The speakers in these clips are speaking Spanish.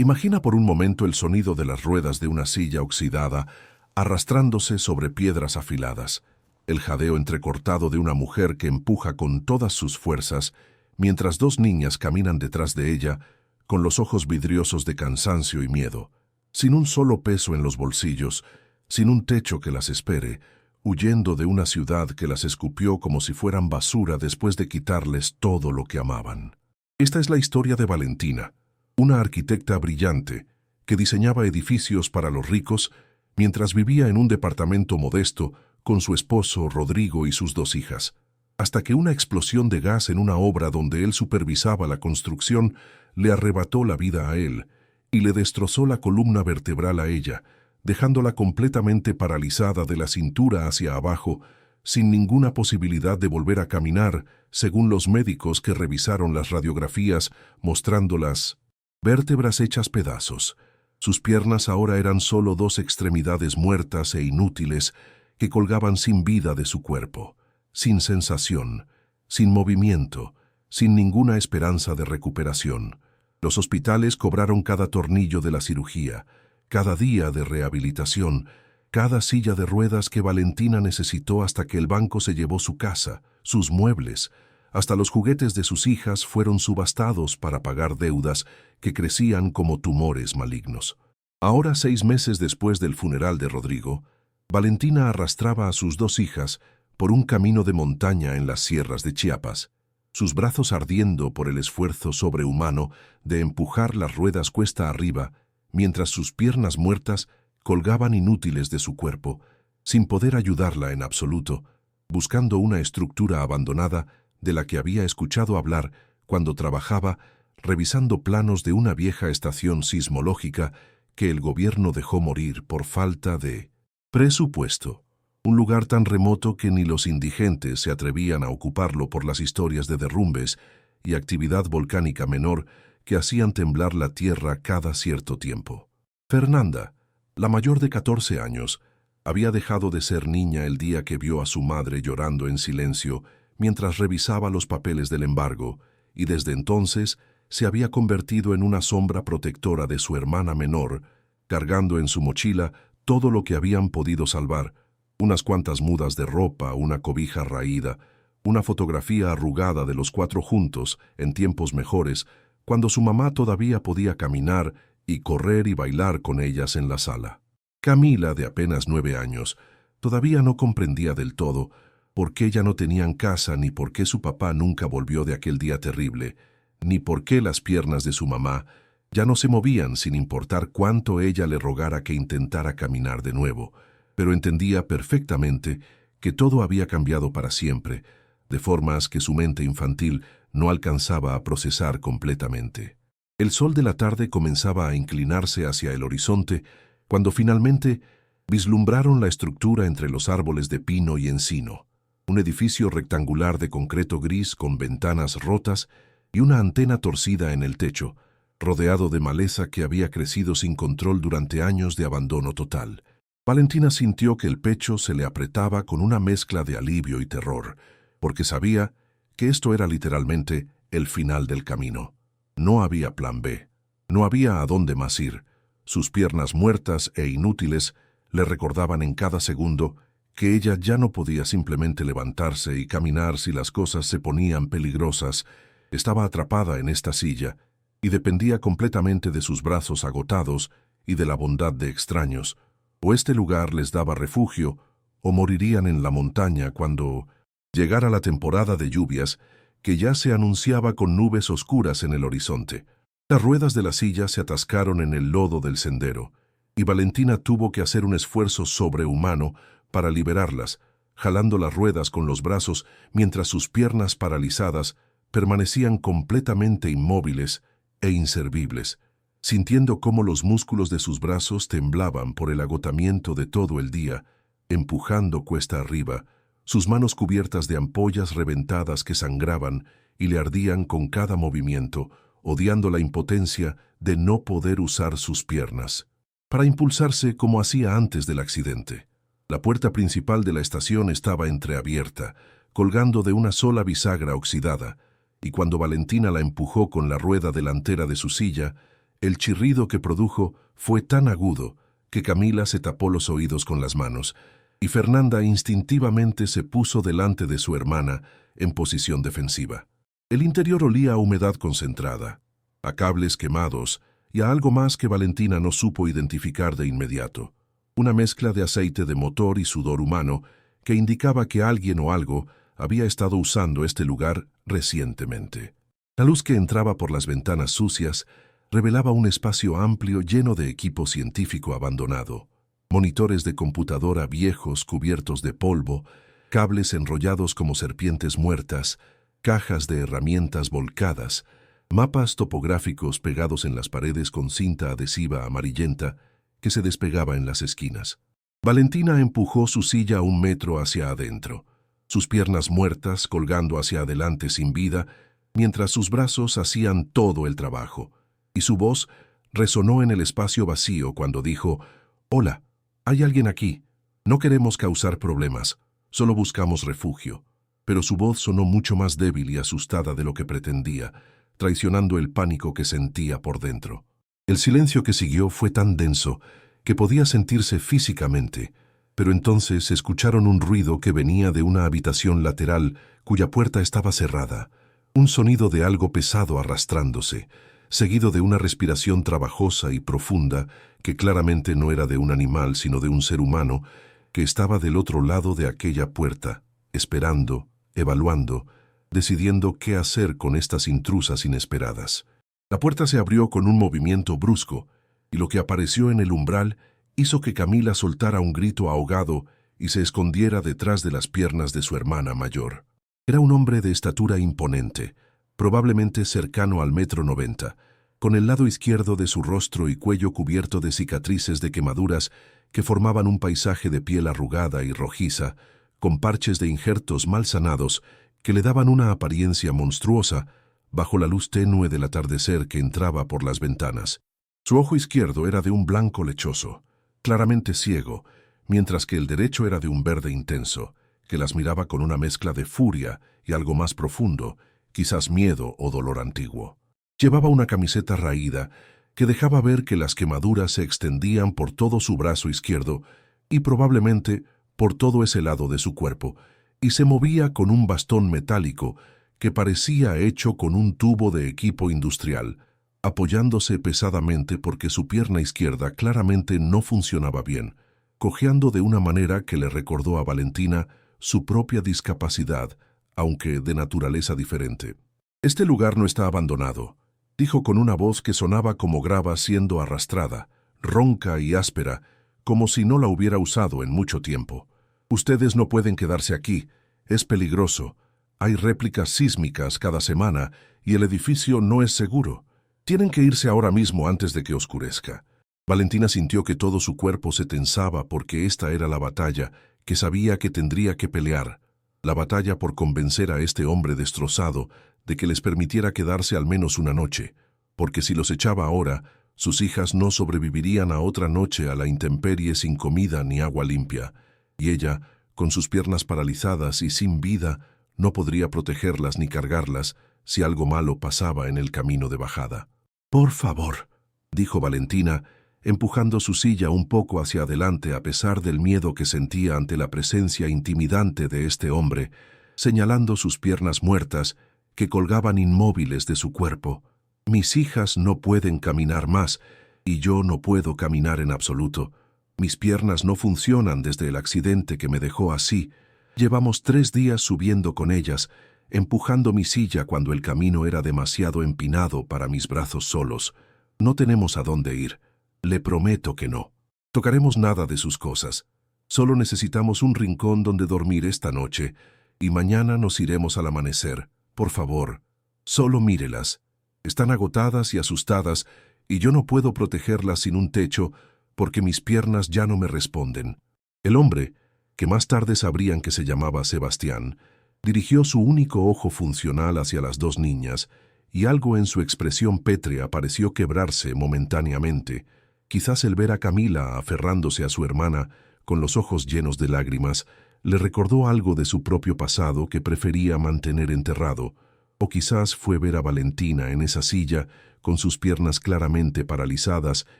Imagina por un momento el sonido de las ruedas de una silla oxidada arrastrándose sobre piedras afiladas, el jadeo entrecortado de una mujer que empuja con todas sus fuerzas, mientras dos niñas caminan detrás de ella, con los ojos vidriosos de cansancio y miedo, sin un solo peso en los bolsillos, sin un techo que las espere, huyendo de una ciudad que las escupió como si fueran basura después de quitarles todo lo que amaban. Esta es la historia de Valentina, una arquitecta brillante que diseñaba edificios para los ricos mientras vivía en un departamento modesto con su esposo Rodrigo y sus dos hijas, hasta que una explosión de gas en una obra donde él supervisaba la construcción le arrebató la vida a él y le destrozó la columna vertebral a ella, dejándola completamente paralizada de la cintura hacia abajo, sin ninguna posibilidad de volver a caminar, según los médicos que revisaron las radiografías mostrando las vértebras hechas pedazos. Sus piernas ahora eran solo dos extremidades muertas e inútiles que colgaban sin vida de su cuerpo, sin sensación, sin movimiento, sin ninguna esperanza de recuperación. Los hospitales cobraron cada tornillo de la cirugía, cada día de rehabilitación, cada silla de ruedas que Valentina necesitó hasta que el banco se llevó su casa, sus muebles, hasta los juguetes de sus hijas fueron subastados para pagar deudas que crecían como tumores malignos. Ahora, 6 meses después del funeral de Rodrigo, Valentina arrastraba a sus dos hijas por un camino de montaña en las sierras de Chiapas, sus brazos ardiendo por el esfuerzo sobrehumano de empujar las ruedas cuesta arriba, mientras sus piernas muertas colgaban inútiles de su cuerpo, sin poder ayudarla en absoluto, buscando una estructura abandonada de la que había escuchado hablar cuando trabajaba revisando planos de una vieja estación sismológica que el gobierno dejó morir por falta de presupuesto. Un lugar tan remoto que ni los indigentes se atrevían a ocuparlo por las historias de derrumbes y actividad volcánica menor que hacían temblar la tierra cada cierto tiempo. Fernanda, la mayor de 14 años, había dejado de ser niña el día que vio a su madre llorando en silencio mientras revisaba los papeles del embargo, y desde entonces se había convertido en una sombra protectora de su hermana menor, cargando en su mochila todo lo que habían podido salvar, unas cuantas mudas de ropa, una cobija raída, una fotografía arrugada de los 4 juntos en tiempos mejores, cuando su mamá todavía podía caminar y correr y bailar con ellas en la sala. Camila, de apenas 9 años, todavía no comprendía del todo por qué ya no tenían casa, ni por qué su papá nunca volvió de aquel día terrible, ni por qué las piernas de su mamá ya no se movían sin importar cuánto ella le rogara que intentara caminar de nuevo, pero entendía perfectamente que todo había cambiado para siempre, de formas que su mente infantil no alcanzaba a procesar completamente. El sol de la tarde comenzaba a inclinarse hacia el horizonte cuando finalmente vislumbraron la estructura entre los árboles de pino y encino, un edificio rectangular de concreto gris con ventanas rotas y una antena torcida en el techo, rodeado de maleza que había crecido sin control durante años de abandono total. Valentina sintió que el pecho se le apretaba con una mezcla de alivio y terror, porque sabía que esto era literalmente el final del camino. No había plan B, no había a dónde más ir. Sus piernas muertas e inútiles le recordaban en cada segundo que ella ya no podía simplemente levantarse y caminar si las cosas se ponían peligrosas. Estaba atrapada en esta silla y dependía completamente de sus brazos agotados y de la bondad de extraños. O este lugar les daba refugio, o morirían en la montaña cuando llegara la temporada de lluvias, que ya se anunciaba con nubes oscuras en el horizonte. Las ruedas de la silla se atascaron en el lodo del sendero, y Valentina tuvo que hacer un esfuerzo sobrehumano para liberarlas, jalando las ruedas con los brazos mientras sus piernas paralizadas permanecían completamente inmóviles e inservibles, sintiendo cómo los músculos de sus brazos temblaban por el agotamiento de todo el día, empujando cuesta arriba, sus manos cubiertas de ampollas reventadas que sangraban y le ardían con cada movimiento, odiando la impotencia de no poder usar sus piernas para impulsarse como hacía antes del accidente. La puerta principal de la estación estaba entreabierta, colgando de una sola bisagra oxidada, y cuando Valentina la empujó con la rueda delantera de su silla, El chirrido que produjo fue tan agudo que Camila se tapó los oídos con las manos, y Fernanda instintivamente se puso delante de su hermana en posición defensiva. El interior olía a humedad concentrada, a cables quemados y a algo más que Valentina no supo identificar de inmediato. Una mezcla de aceite de motor y sudor humano que indicaba que alguien o algo había estado usando este lugar recientemente. La luz que entraba por las ventanas sucias revelaba un espacio amplio lleno de equipo científico abandonado. Monitores de computadora viejos cubiertos de polvo, cables enrollados como serpientes muertas, cajas de herramientas volcadas, mapas topográficos pegados en las paredes con cinta adhesiva amarillenta que se despegaba en las esquinas. Valentina empujó su silla 1 metro hacia adentro, sus piernas muertas colgando hacia adelante sin vida, mientras sus brazos hacían todo el trabajo, y su voz resonó en el espacio vacío cuando dijo: «Hola, hay alguien aquí. No queremos causar problemas, solo buscamos refugio». Pero su voz sonó mucho más débil y asustada de lo que pretendía, traicionando el pánico que sentía por dentro. El silencio que siguió fue tan denso que podía sentirse físicamente, pero entonces se escucharon un ruido que venía de una habitación lateral cuya puerta estaba cerrada, un sonido de algo pesado arrastrándose, seguido de una respiración trabajosa y profunda que claramente no era de un animal sino de un ser humano que estaba del otro lado de aquella puerta, esperando, evaluando, decidiendo qué hacer con estas intrusas inesperadas. La puerta se abrió con un movimiento brusco, y lo que apareció en el umbral hizo que Camila soltara un grito ahogado y se escondiera detrás de las piernas de su hermana mayor. Era un hombre de estatura imponente, probablemente cercano al 1,90 m, con el lado izquierdo de su rostro y cuello cubierto de cicatrices de quemaduras que formaban un paisaje de piel arrugada y rojiza, con parches de injertos mal sanados que le daban una apariencia monstruosa bajo la luz tenue del atardecer que entraba por las ventanas. Su ojo izquierdo era de un blanco lechoso, claramente ciego, mientras que el derecho era de un verde intenso, que las miraba con una mezcla de furia y algo más profundo, quizás miedo o dolor antiguo. Llevaba una camiseta raída que dejaba ver que las quemaduras se extendían por todo su brazo izquierdo y probablemente por todo ese lado de su cuerpo, y se movía con un bastón metálico que parecía hecho con un tubo de equipo industrial, apoyándose pesadamente porque su pierna izquierda claramente no funcionaba bien, cojeando de una manera que le recordó a Valentina su propia discapacidad, aunque de naturaleza diferente. «Este lugar no está abandonado», dijo con una voz que sonaba como grava siendo arrastrada, ronca y áspera, como si no la hubiera usado en mucho tiempo. «Ustedes no pueden quedarse aquí, es peligroso. Hay réplicas sísmicas cada semana y el edificio no es seguro. Tienen que irse ahora mismo antes de que oscurezca». Valentina sintió que todo su cuerpo se tensaba porque esta era la batalla que sabía que tendría que pelear, la batalla por convencer a este hombre destrozado de que les permitiera quedarse al menos una noche, porque si los echaba ahora, sus hijas no sobrevivirían a otra noche a la intemperie sin comida ni agua limpia, y ella, con sus piernas paralizadas y sin vida, no podría protegerlas ni cargarlas si algo malo pasaba en el camino de bajada. «Por favor», dijo Valentina, empujando su silla un poco hacia adelante a pesar del miedo que sentía ante la presencia intimidante de este hombre, señalando sus piernas muertas que colgaban inmóviles de su cuerpo. «Mis hijas no pueden caminar más, y yo no puedo caminar en absoluto. Mis piernas no funcionan desde el accidente que me dejó así. Llevamos 3 días subiendo con ellas, empujando mi silla cuando el camino era demasiado empinado para mis brazos solos. No tenemos a dónde ir. Le prometo que no tocaremos nada de sus cosas. Solo necesitamos un rincón donde dormir esta noche, y mañana nos iremos al amanecer. Por favor, solo mírelas. Están agotadas y asustadas, y yo no puedo protegerlas sin un techo porque mis piernas ya no me responden». El hombre, que más tarde sabrían que se llamaba Sebastián, dirigió su único ojo funcional hacia las 2 niñas, y algo en su expresión pétrea pareció quebrarse momentáneamente. Quizás el ver a Camila aferrándose a su hermana con los ojos llenos de lágrimas le recordó algo de su propio pasado que prefería mantener enterrado, o quizás fue ver a Valentina en esa silla con sus piernas claramente paralizadas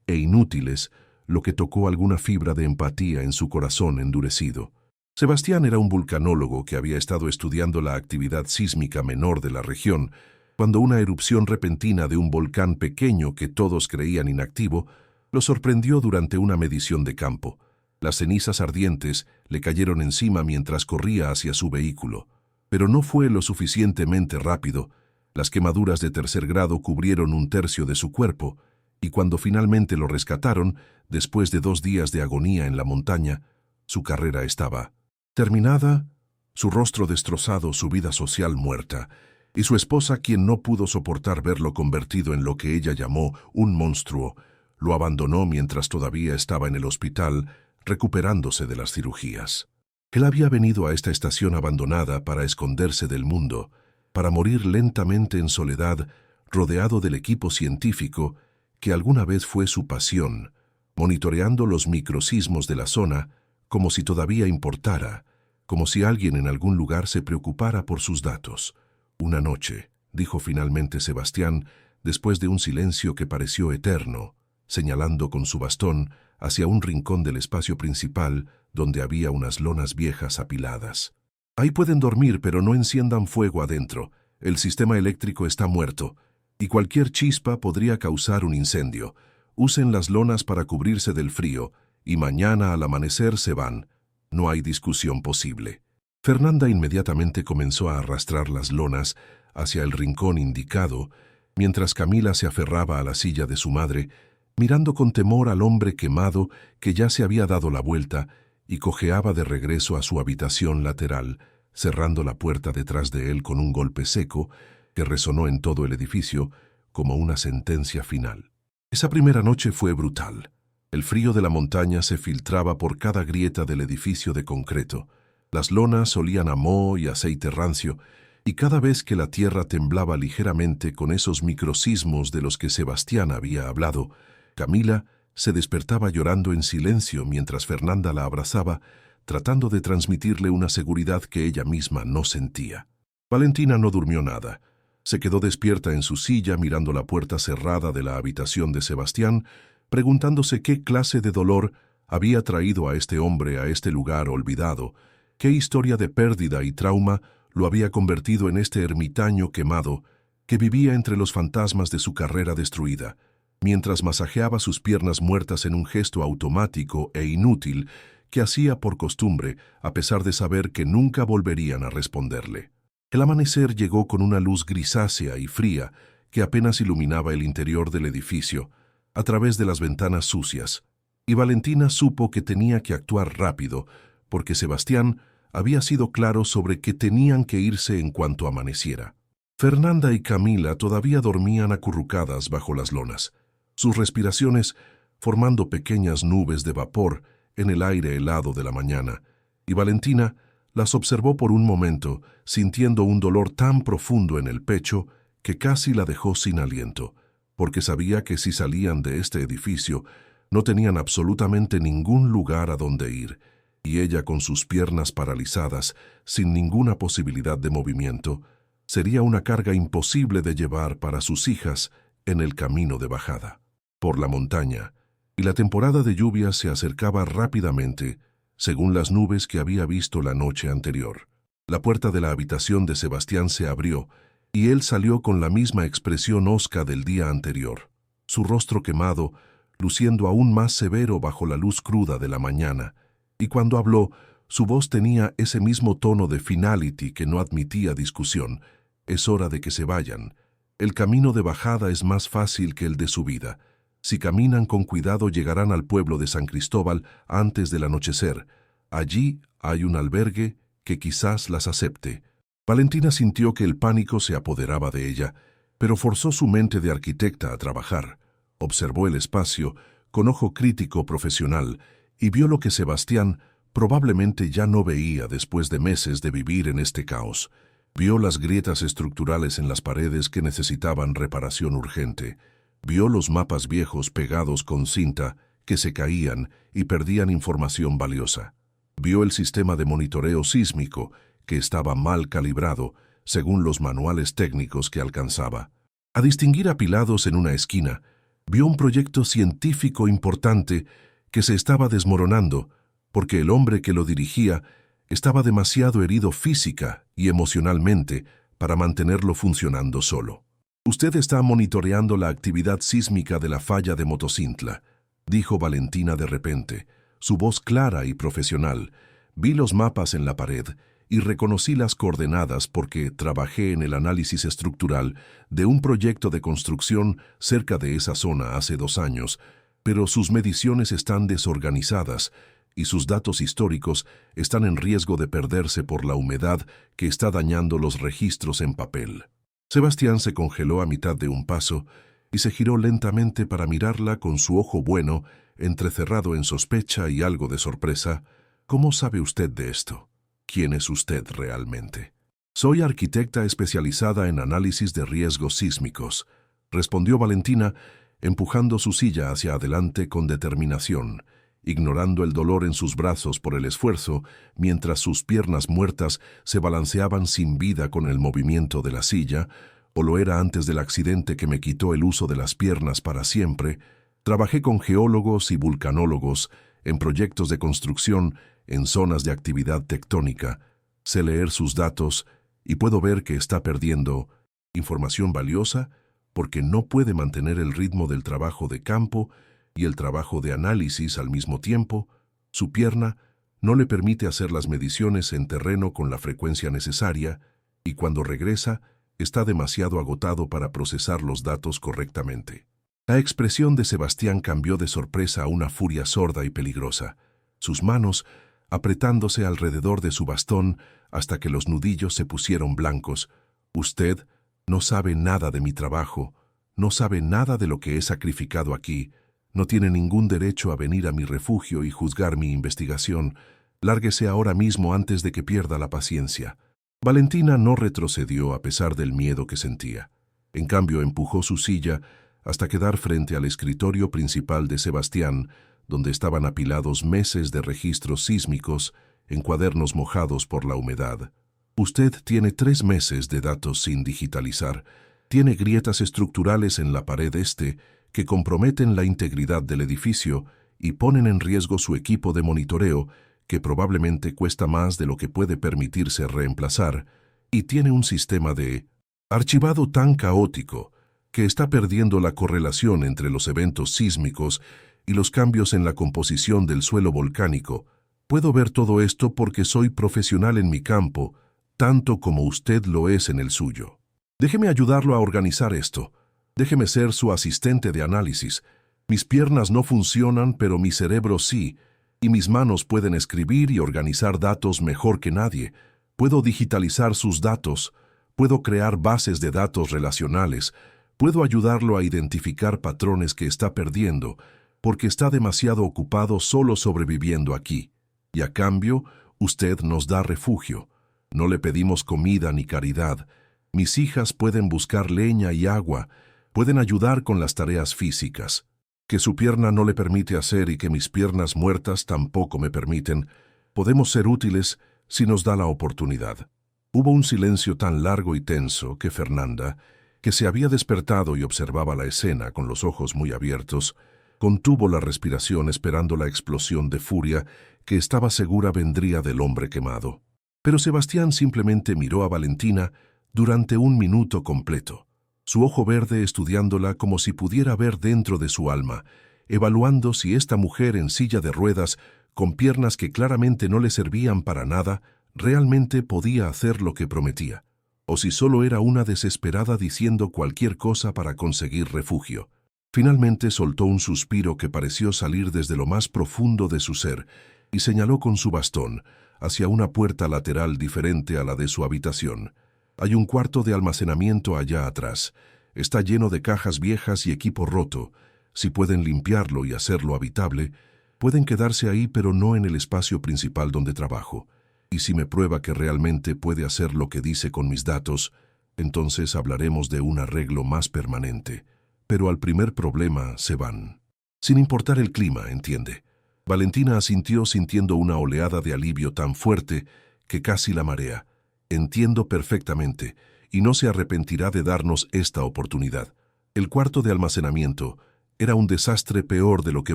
e inútiles, lo que tocó alguna fibra de empatía en su corazón endurecido. Sebastián era un vulcanólogo que había estado estudiando la actividad sísmica menor de la región, cuando una erupción repentina de un volcán pequeño que todos creían inactivo lo sorprendió durante una medición de campo. Las cenizas ardientes le cayeron encima mientras corría hacia su vehículo. Pero no fue lo suficientemente rápido. Las quemaduras de 3er grado cubrieron 1/3 de su cuerpo, y cuando finalmente lo rescataron, después de 2 días de agonía en la montaña, su carrera estaba terminada, su rostro destrozado, su vida social muerta, y su esposa, quien no pudo soportar verlo convertido en lo que ella llamó un monstruo, lo abandonó mientras todavía estaba en el hospital, recuperándose de las cirugías. Él había venido a esta estación abandonada para esconderse del mundo, para morir lentamente en soledad, rodeado del equipo científico que alguna vez fue su pasión, monitoreando los microsismos de la zona como si todavía importara, como si alguien en algún lugar se preocupara por sus datos. «Una noche», dijo finalmente Sebastián, después de un silencio que pareció eterno, señalando con su bastón hacia un rincón del espacio principal donde había unas lonas viejas apiladas. «Ahí pueden dormir, pero no enciendan fuego adentro. El sistema eléctrico está muerto, y cualquier chispa podría causar un incendio. Usen las lonas para cubrirse del frío, y mañana al amanecer se van. No hay discusión posible». Fernanda inmediatamente comenzó a arrastrar las lonas hacia el rincón indicado, mientras Camila se aferraba a la silla de su madre, mirando con temor al hombre quemado que ya se había dado la vuelta y cojeaba de regreso a su habitación lateral, cerrando la puerta detrás de él con un golpe seco que resonó en todo el edificio como una sentencia final. Esa primera noche fue brutal. El frío de la montaña se filtraba por cada grieta del edificio de concreto. Las lonas olían a moho y aceite rancio, y cada vez que la tierra temblaba ligeramente con esos microsismos de los que Sebastián había hablado, Camila se despertaba llorando en silencio mientras Fernanda la abrazaba, tratando de transmitirle una seguridad que ella misma no sentía. Valentina no durmió nada. Se quedó despierta en su silla mirando la puerta cerrada de la habitación de Sebastián, preguntándose qué clase de dolor había traído a este hombre a este lugar olvidado, qué historia de pérdida y trauma lo había convertido en este ermitaño quemado que vivía entre los fantasmas de su carrera destruida, mientras masajeaba sus piernas muertas en un gesto automático e inútil que hacía por costumbre, a pesar de saber que nunca volverían a responderle. El amanecer llegó con una luz grisácea y fría que apenas iluminaba el interior del edificio, a través de las ventanas sucias, y Valentina supo que tenía que actuar rápido, porque Sebastián había sido claro sobre que tenían que irse en cuanto amaneciera. Fernanda y Camila todavía dormían acurrucadas bajo las lonas, sus respiraciones formando pequeñas nubes de vapor en el aire helado de la mañana, y Valentina las observó por un momento, sintiendo un dolor tan profundo en el pecho que casi la dejó sin aliento, porque sabía que si salían de este edificio no tenían absolutamente ningún lugar a donde ir, y ella con sus piernas paralizadas, sin ninguna posibilidad de movimiento, sería una carga imposible de llevar para sus hijas en el camino de bajada por la montaña, y la temporada de lluvia se acercaba rápidamente, según las nubes que había visto la noche anterior. La puerta de la habitación de Sebastián se abrió, y él salió con la misma expresión hosca del día anterior, su rostro quemado, luciendo aún más severo bajo la luz cruda de la mañana, y cuando habló, su voz tenía ese mismo tono de finality que no admitía discusión. «Es hora de que se vayan. El camino de bajada es más fácil que el de subida. Si caminan con cuidado llegarán al pueblo de San Cristóbal antes del anochecer. Allí hay un albergue que quizás las acepte». Valentina sintió que el pánico se apoderaba de ella, pero forzó su mente de arquitecta a trabajar. Observó el espacio con ojo crítico profesional y vio lo que Sebastián probablemente ya no veía después de meses de vivir en este caos. Vio las grietas estructurales en las paredes que necesitaban reparación urgente. Vio los mapas viejos pegados con cinta que se caían y perdían información valiosa. Vio el sistema de monitoreo sísmico que estaba mal calibrado según los manuales técnicos que alcanzaba. A distinguir apilados en una esquina, vio un proyecto científico importante que se estaba desmoronando porque el hombre que lo dirigía estaba demasiado herido física y emocionalmente para mantenerlo funcionando solo. «Usted está monitoreando la actividad sísmica de la falla de Motocintla», dijo Valentina de repente, su voz clara y profesional. «Vi los mapas en la pared y reconocí las coordenadas porque trabajé en el análisis estructural de un proyecto de construcción cerca de esa zona hace 2 años, pero sus mediciones están desorganizadas y sus datos históricos están en riesgo de perderse por la humedad que está dañando los registros en papel». Sebastián se congeló a mitad de un paso y se giró lentamente para mirarla con su ojo bueno, entrecerrado en sospecha y algo de sorpresa. «¿Cómo sabe usted de esto? ¿Quién es usted realmente?» «Soy arquitecta especializada en análisis de riesgos sísmicos», respondió Valentina, empujando su silla hacia adelante con determinación, ignorando el dolor en sus brazos por el esfuerzo, mientras sus piernas muertas se balanceaban sin vida con el movimiento de la silla, o lo era antes del accidente que me quitó el uso de las piernas para siempre. Trabajé con geólogos y vulcanólogos en proyectos de construcción en zonas de actividad tectónica. Sé leer sus datos y puedo ver que está perdiendo información valiosa porque no puede mantener el ritmo del trabajo de campo y el trabajo de análisis al mismo tiempo. Su pierna no le permite hacer las mediciones en terreno con la frecuencia necesaria y cuando regresa está demasiado agotado para procesar los datos correctamente. La expresión de Sebastián cambió de sorpresa a una furia sorda y peligrosa, sus manos apretándose alrededor de su bastón hasta que los nudillos se pusieron blancos. «Usted no sabe nada de mi trabajo, no sabe nada de lo que he sacrificado aquí. No tiene ningún derecho a venir a mi refugio y juzgar mi investigación. Lárguese ahora mismo antes de que pierda la paciencia». Valentina no retrocedió a pesar del miedo que sentía. En cambio, empujó su silla hasta quedar frente al escritorio principal de Sebastián, donde estaban apilados meses de registros sísmicos en cuadernos mojados por la humedad. «Usted tiene 3 meses de datos sin digitalizar. Tiene grietas estructurales en la pared este que comprometen la integridad del edificio y ponen en riesgo su equipo de monitoreo, que probablemente cuesta más de lo que puede permitirse reemplazar, y tiene un sistema de archivado tan caótico que está perdiendo la correlación entre los eventos sísmicos y los cambios en la composición del suelo volcánico. Puedo ver todo esto porque soy profesional en mi campo, tanto como usted lo es en el suyo. Déjeme ayudarlo a organizar esto. Déjeme ser su asistente de análisis. Mis piernas no funcionan, pero mi cerebro sí, y mis manos pueden escribir y organizar datos mejor que nadie. Puedo digitalizar sus datos, puedo crear bases de datos relacionales, puedo ayudarlo a identificar patrones que está perdiendo, porque está demasiado ocupado solo sobreviviendo aquí. Y a cambio, usted nos da refugio. No le pedimos comida ni caridad. Mis hijas pueden buscar leña y agua, pueden ayudar con las tareas físicas, que su pierna no le permite hacer y que mis piernas muertas tampoco me permiten. Podemos ser útiles si nos da la oportunidad». Hubo un silencio tan largo y tenso que Fernanda, que se había despertado y observaba la escena con los ojos muy abiertos, contuvo la respiración esperando la explosión de furia que estaba segura vendría del hombre quemado. Pero Sebastián simplemente miró a Valentina durante 1 minuto completo, su ojo verde estudiándola como si pudiera ver dentro de su alma, evaluando si esta mujer en silla de ruedas, con piernas que claramente no le servían para nada, realmente podía hacer lo que prometía, o si solo era una desesperada diciendo cualquier cosa para conseguir refugio. Finalmente soltó un suspiro que pareció salir desde lo más profundo de su ser y señaló con su bastón hacia una puerta lateral diferente a la de su habitación. «Hay un cuarto de almacenamiento allá atrás. Está lleno de cajas viejas y equipo roto. Si pueden limpiarlo y hacerlo habitable, pueden quedarse ahí, pero no en el espacio principal donde trabajo. Y si me prueba que realmente puede hacer lo que dice con mis datos, entonces hablaremos de un arreglo más permanente. Pero al primer problema se van. Sin importar el clima, entiende». Valentina asintió sintiendo una oleada de alivio tan fuerte que casi la marea. «Entiendo perfectamente, y no se arrepentirá de darnos esta oportunidad. El cuarto de almacenamiento era un desastre peor de lo que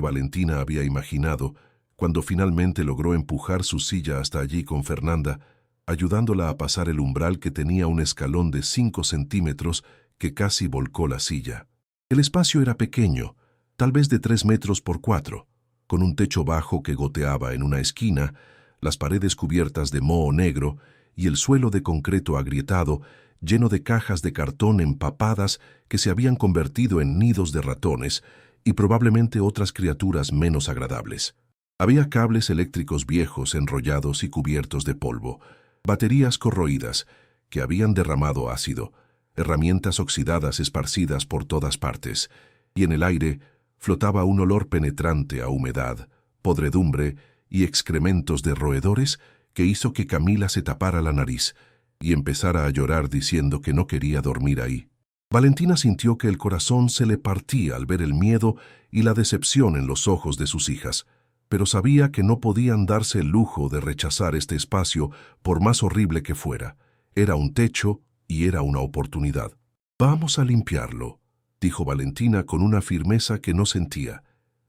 Valentina había imaginado cuando finalmente logró empujar su silla hasta allí con Fernanda, ayudándola a pasar el umbral que tenía un escalón de 5 centímetros que casi volcó la silla. El espacio era pequeño, tal vez de 3 metros por 4, con un techo bajo que goteaba en una esquina, las paredes cubiertas de moho negro y el suelo de concreto agrietado, lleno de cajas de cartón empapadas que se habían convertido en nidos de ratones y probablemente otras criaturas menos agradables. Había cables eléctricos viejos enrollados y cubiertos de polvo, baterías corroídas que habían derramado ácido, herramientas oxidadas esparcidas por todas partes, y en el aire flotaba un olor penetrante a humedad, podredumbre y excrementos de roedores que hizo que Camila se tapara la nariz y empezara a llorar diciendo que no quería dormir ahí. Valentina sintió que el corazón se le partía al ver el miedo y la decepción en los ojos de sus hijas, pero sabía que no podían darse el lujo de rechazar este espacio por más horrible que fuera. Era un techo y era una oportunidad. «Vamos a limpiarlo», dijo Valentina con una firmeza que no sentía.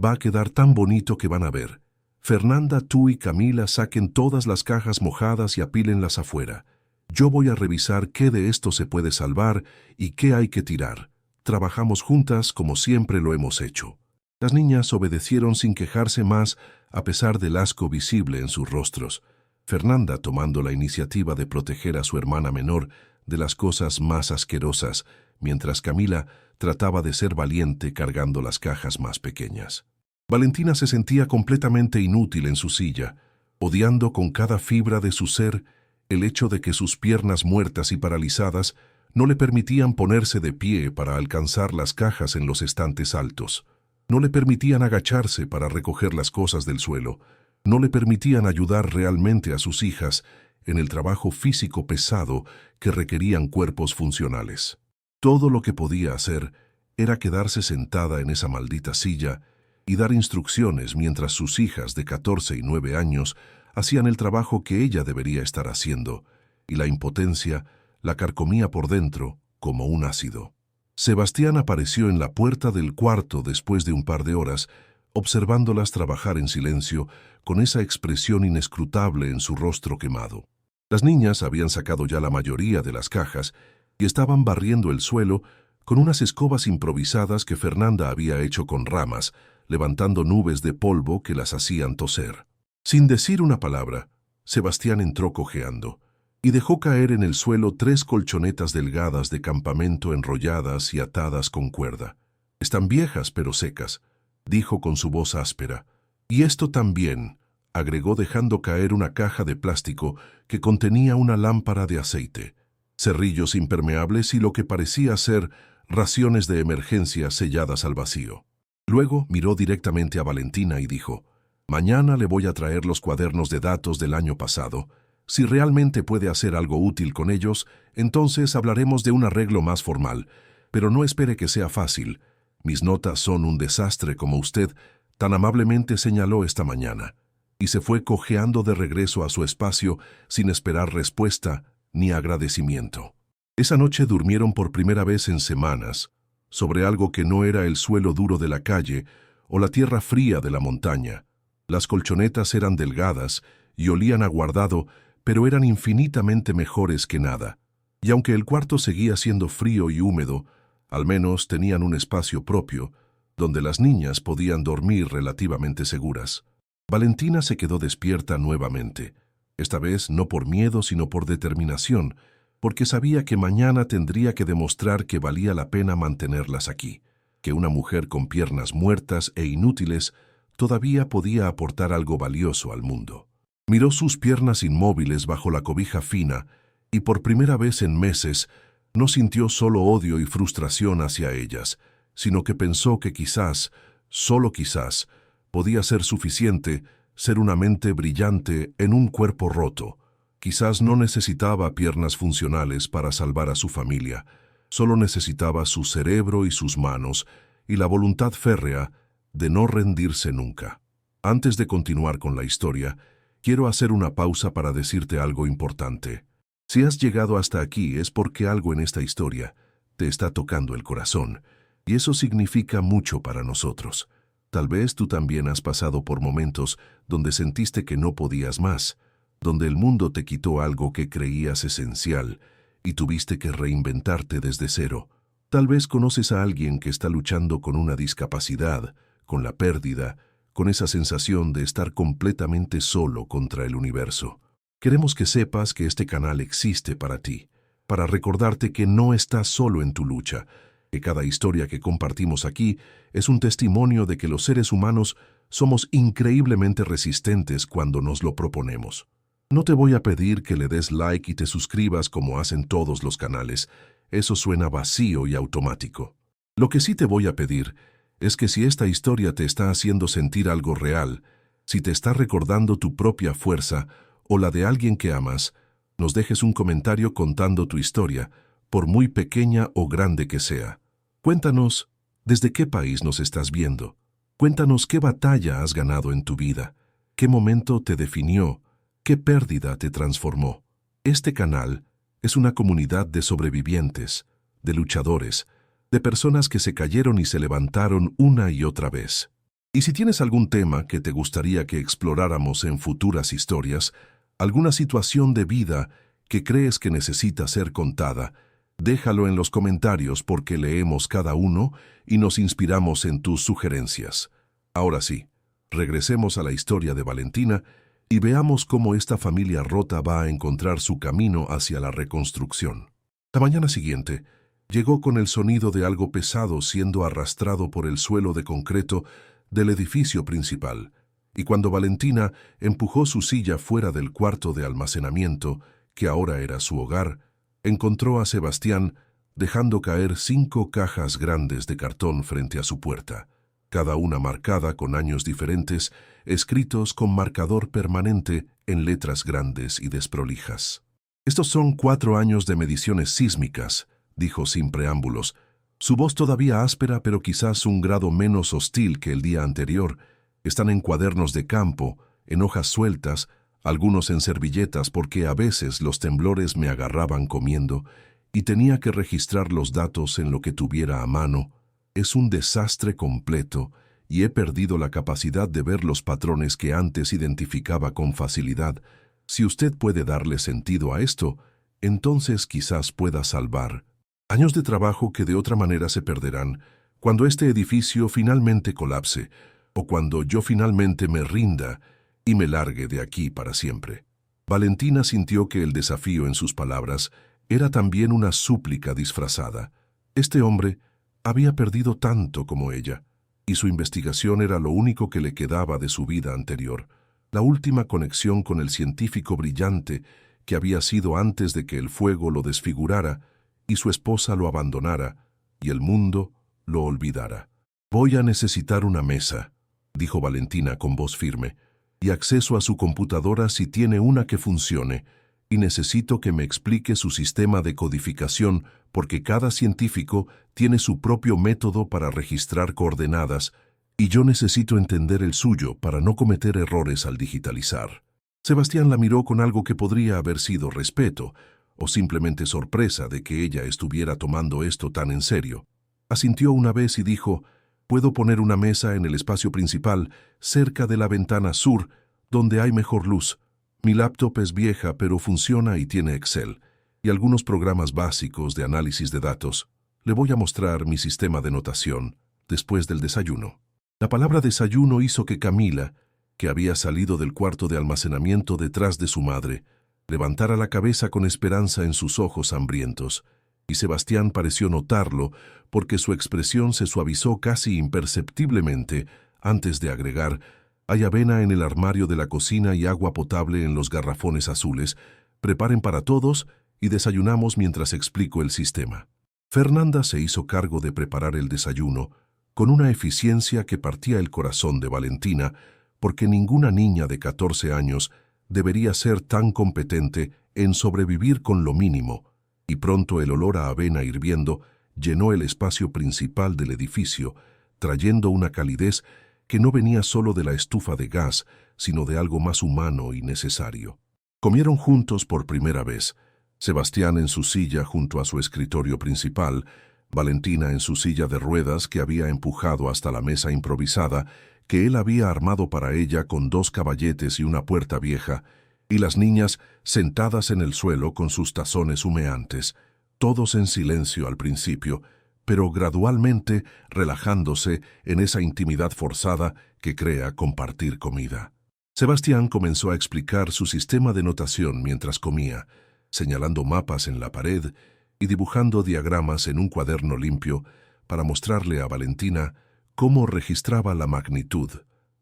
«Va a quedar tan bonito que van a ver. Fernanda, tú y Camila saquen todas las cajas mojadas y apílenlas afuera. Yo voy a revisar qué de esto se puede salvar y qué hay que tirar. Trabajamos juntas como siempre lo hemos hecho». Las niñas obedecieron sin quejarse más a pesar del asco visible en sus rostros, Fernanda tomando la iniciativa de proteger a su hermana menor de las cosas más asquerosas, mientras Camila trataba de ser valiente cargando las cajas más pequeñas. Valentina se sentía completamente inútil en su silla, odiando con cada fibra de su ser el hecho de que sus piernas muertas y paralizadas no le permitían ponerse de pie para alcanzar las cajas en los estantes altos. No le permitían agacharse para recoger las cosas del suelo, no le permitían ayudar realmente a sus hijas en el trabajo físico pesado que requerían cuerpos funcionales. Todo lo que podía hacer era quedarse sentada en esa maldita silla y dar instrucciones mientras sus hijas de 14 y 9 años hacían el trabajo que ella debería estar haciendo, y la impotencia la carcomía por dentro como un ácido. Sebastián apareció en la puerta del cuarto después de un par de horas, observándolas trabajar en silencio, con esa expresión inescrutable en su rostro quemado. Las niñas habían sacado ya la mayoría de las cajas y estaban barriendo el suelo con unas escobas improvisadas que Fernanda había hecho con ramas, levantando nubes de polvo que las hacían toser. Sin decir una palabra, Sebastián entró cojeando y dejó caer en el suelo 3 colchonetas delgadas de campamento enrolladas y atadas con cuerda. «Están viejas pero secas», dijo con su voz áspera. «Y esto también», agregó dejando caer una caja de plástico que contenía una lámpara de aceite, cerrillos impermeables y lo que parecía ser raciones de emergencia selladas al vacío. Luego miró directamente a Valentina y dijo: «Mañana le voy a traer los cuadernos de datos del año pasado. Si realmente puede hacer algo útil con ellos, entonces hablaremos de un arreglo más formal, pero no espere que sea fácil. Mis notas son un desastre, como usted tan amablemente señaló esta mañana». Y se fue cojeando de regreso a su espacio sin esperar respuesta ni agradecimiento. Esa noche durmieron por primera vez en semanas, sobre algo que no era el suelo duro de la calle o la tierra fría de la montaña. Las colchonetas eran delgadas y olían a guardado, pero eran infinitamente mejores que nada. Y aunque el cuarto seguía siendo frío y húmedo, al menos tenían un espacio propio, donde las niñas podían dormir relativamente seguras. Valentina se quedó despierta nuevamente, esta vez no por miedo sino por determinación, porque sabía que mañana tendría que demostrar que valía la pena mantenerlas aquí, que una mujer con piernas muertas e inútiles todavía podía aportar algo valioso al mundo. Miró sus piernas inmóviles bajo la cobija fina y por primera vez en meses no sintió solo odio y frustración hacia ellas, sino que pensó que quizás, solo quizás, podía ser suficiente ser una mente brillante en un cuerpo roto. Quizás no necesitaba piernas funcionales para salvar a su familia, solo necesitaba su cerebro y sus manos y la voluntad férrea de no rendirse nunca. Antes de continuar con la historia, quiero hacer una pausa para decirte algo importante. Si has llegado hasta aquí es porque algo en esta historia te está tocando el corazón, y eso significa mucho para nosotros. Tal vez tú también has pasado por momentos donde sentiste que no podías más, donde el mundo te quitó algo que creías esencial y tuviste que reinventarte desde cero. Tal vez conoces a alguien que está luchando con una discapacidad, con la pérdida, con esa sensación de estar completamente solo contra el universo. Queremos que sepas que este canal existe para ti, para recordarte que no estás solo en tu lucha, que cada historia que compartimos aquí es un testimonio de que los seres humanos somos increíblemente resistentes cuando nos lo proponemos. No te voy a pedir que le des like y te suscribas como hacen todos los canales. Eso suena vacío y automático. Lo que sí te voy a pedir es que si esta historia te está haciendo sentir algo real, si te está recordando tu propia fuerza o la de alguien que amas, nos dejes un comentario contando tu historia, por muy pequeña o grande que sea. Cuéntanos desde qué país nos estás viendo. Cuéntanos qué batalla has ganado en tu vida, qué momento te definió, qué pérdida te transformó. Este canal es una comunidad de sobrevivientes, de luchadores, de personas que se cayeron y se levantaron una y otra vez. Y si tienes algún tema que te gustaría que exploráramos en futuras historias, alguna situación de vida que crees que necesita ser contada, déjalo en los comentarios porque leemos cada uno y nos inspiramos en tus sugerencias. Ahora sí, regresemos a la historia de Valentina y veamos cómo esta familia rota va a encontrar su camino hacia la reconstrucción. La mañana siguiente, llegó con el sonido de algo pesado siendo arrastrado por el suelo de concreto del edificio principal, y cuando Valentina empujó su silla fuera del cuarto de almacenamiento, que ahora era su hogar, encontró a Sebastián dejando caer 5 cajas grandes de cartón frente a su puerta, cada una marcada con años diferentes, escritos con marcador permanente en letras grandes y desprolijas. «Estos son 4 años de mediciones sísmicas», dijo sin preámbulos, su voz todavía áspera pero quizás un grado menos hostil que el día anterior. «Están en cuadernos de campo, en hojas sueltas, algunos en servilletas porque a veces los temblores me agarraban comiendo y tenía que registrar los datos en lo que tuviera a mano. Es un desastre completo y he perdido la capacidad de ver los patrones que antes identificaba con facilidad. Si usted puede darle sentido a esto, entonces quizás pueda salvar años de trabajo que de otra manera se perderán cuando este edificio finalmente colapse o cuando yo finalmente me rinda y me largue de aquí para siempre». Valentina sintió que el desafío en sus palabras era también una súplica disfrazada. Este hombre había perdido tanto como ella, y su investigación era lo único que le quedaba de su vida anterior, la última conexión con el científico brillante que había sido antes de que el fuego lo desfigurara y su esposa lo abandonara y el mundo lo olvidara. «Voy a necesitar una mesa», dijo Valentina con voz firme, «y acceso a su computadora si tiene una que funcione, y necesito que me explique su sistema de codificación porque cada científico tiene su propio método para registrar coordenadas y yo necesito entender el suyo para no cometer errores al digitalizar». Sebastián la miró con algo que podría haber sido respeto o simplemente sorpresa de que ella estuviera tomando esto tan en serio. Asintió una vez y dijo: «Puedo poner una mesa en el espacio principal, cerca de la ventana sur, donde hay mejor luz. Mi laptop es vieja, pero funciona y tiene Excel, y algunos programas básicos de análisis de datos. Le voy a mostrar mi sistema de notación después del desayuno». La palabra desayuno hizo que Camila, que había salido del cuarto de almacenamiento detrás de su madre, levantara la cabeza con esperanza en sus ojos hambrientos, y Sebastián pareció notarlo porque su expresión se suavizó casi imperceptiblemente antes de agregar: «Hay avena en el armario de la cocina y agua potable en los garrafones azules. Preparen para todos y desayunamos mientras explico el sistema». Fernanda se hizo cargo de preparar el desayuno con una eficiencia que partía el corazón de Valentina, porque ninguna niña de 14 años debería ser tan competente en sobrevivir con lo mínimo, y pronto el olor a avena hirviendo llenó el espacio principal del edificio, trayendo una calidez que no venía solo de la estufa de gas, sino de algo más humano y necesario. Comieron juntos por primera vez, Sebastián en su silla junto a su escritorio principal, Valentina en su silla de ruedas que había empujado hasta la mesa improvisada que él había armado para ella con 2 caballetes y una puerta vieja, y las niñas sentadas en el suelo con sus tazones humeantes, todos en silencio al principio, pero gradualmente relajándose en esa intimidad forzada que crea compartir comida. Sebastián comenzó a explicar su sistema de notación mientras comía, señalando mapas en la pared y dibujando diagramas en un cuaderno limpio para mostrarle a Valentina cómo registraba la magnitud,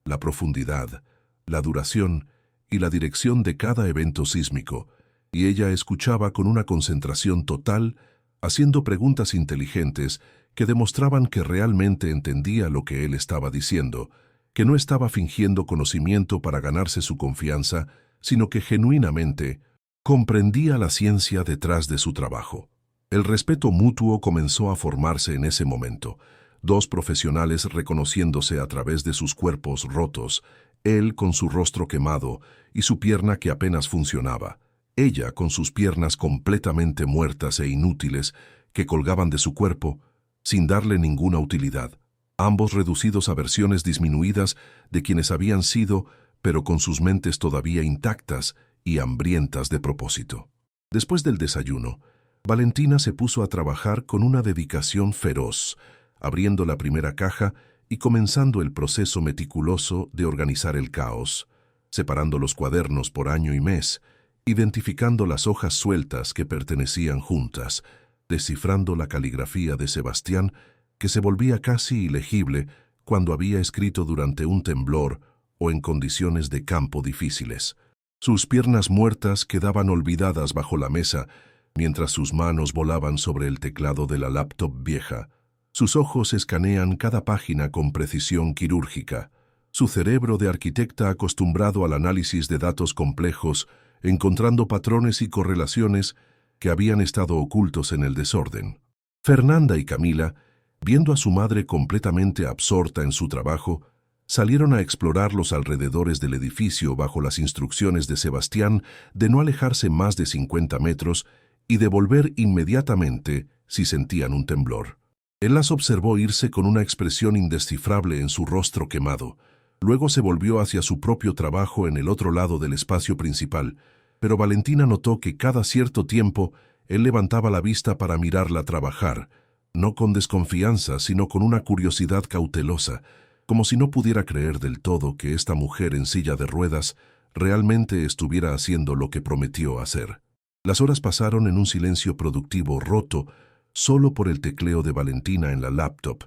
la profundidad, la duración y la dirección de cada evento sísmico, y ella escuchaba con una concentración total, haciendo preguntas inteligentes que demostraban que realmente entendía lo que él estaba diciendo, que no estaba fingiendo conocimiento para ganarse su confianza, sino que genuinamente comprendía la ciencia detrás de su trabajo. El respeto mutuo comenzó a formarse en ese momento, 2 profesionales reconociéndose a través de sus cuerpos rotos, él con su rostro quemado y su pierna que apenas funcionaba, ella con sus piernas completamente muertas e inútiles que colgaban de su cuerpo sin darle ninguna utilidad, ambos reducidos a versiones disminuidas de quienes habían sido, pero con sus mentes todavía intactas y hambrientas de propósito. Después del desayuno, Valentina se puso a trabajar con una dedicación feroz, abriendo la primera caja y comenzando el proceso meticuloso de organizar el caos, separando los cuadernos por año y mes, identificando las hojas sueltas que pertenecían juntas, descifrando la caligrafía de Sebastián, que se volvía casi ilegible cuando había escrito durante un temblor o en condiciones de campo difíciles. Sus piernas muertas quedaban olvidadas bajo la mesa, mientras sus manos volaban sobre el teclado de la laptop vieja. Sus ojos escanean cada página con precisión quirúrgica. Su cerebro de arquitecta acostumbrado al análisis de datos complejos, encontrando patrones y correlaciones que habían estado ocultos en el desorden. Fernanda y Camila, viendo a su madre completamente absorta en su trabajo, salieron a explorar los alrededores del edificio bajo las instrucciones de Sebastián de no alejarse más de 50 metros y de volver inmediatamente si sentían un temblor. Él las observó irse con una expresión indescifrable en su rostro quemado. Luego se volvió hacia su propio trabajo en el otro lado del espacio principal, pero Valentina notó que cada cierto tiempo él levantaba la vista para mirarla trabajar, no con desconfianza, sino con una curiosidad cautelosa, como si no pudiera creer del todo que esta mujer en silla de ruedas realmente estuviera haciendo lo que prometió hacer. Las horas pasaron en un silencio productivo roto solo por el tecleo de Valentina en la laptop,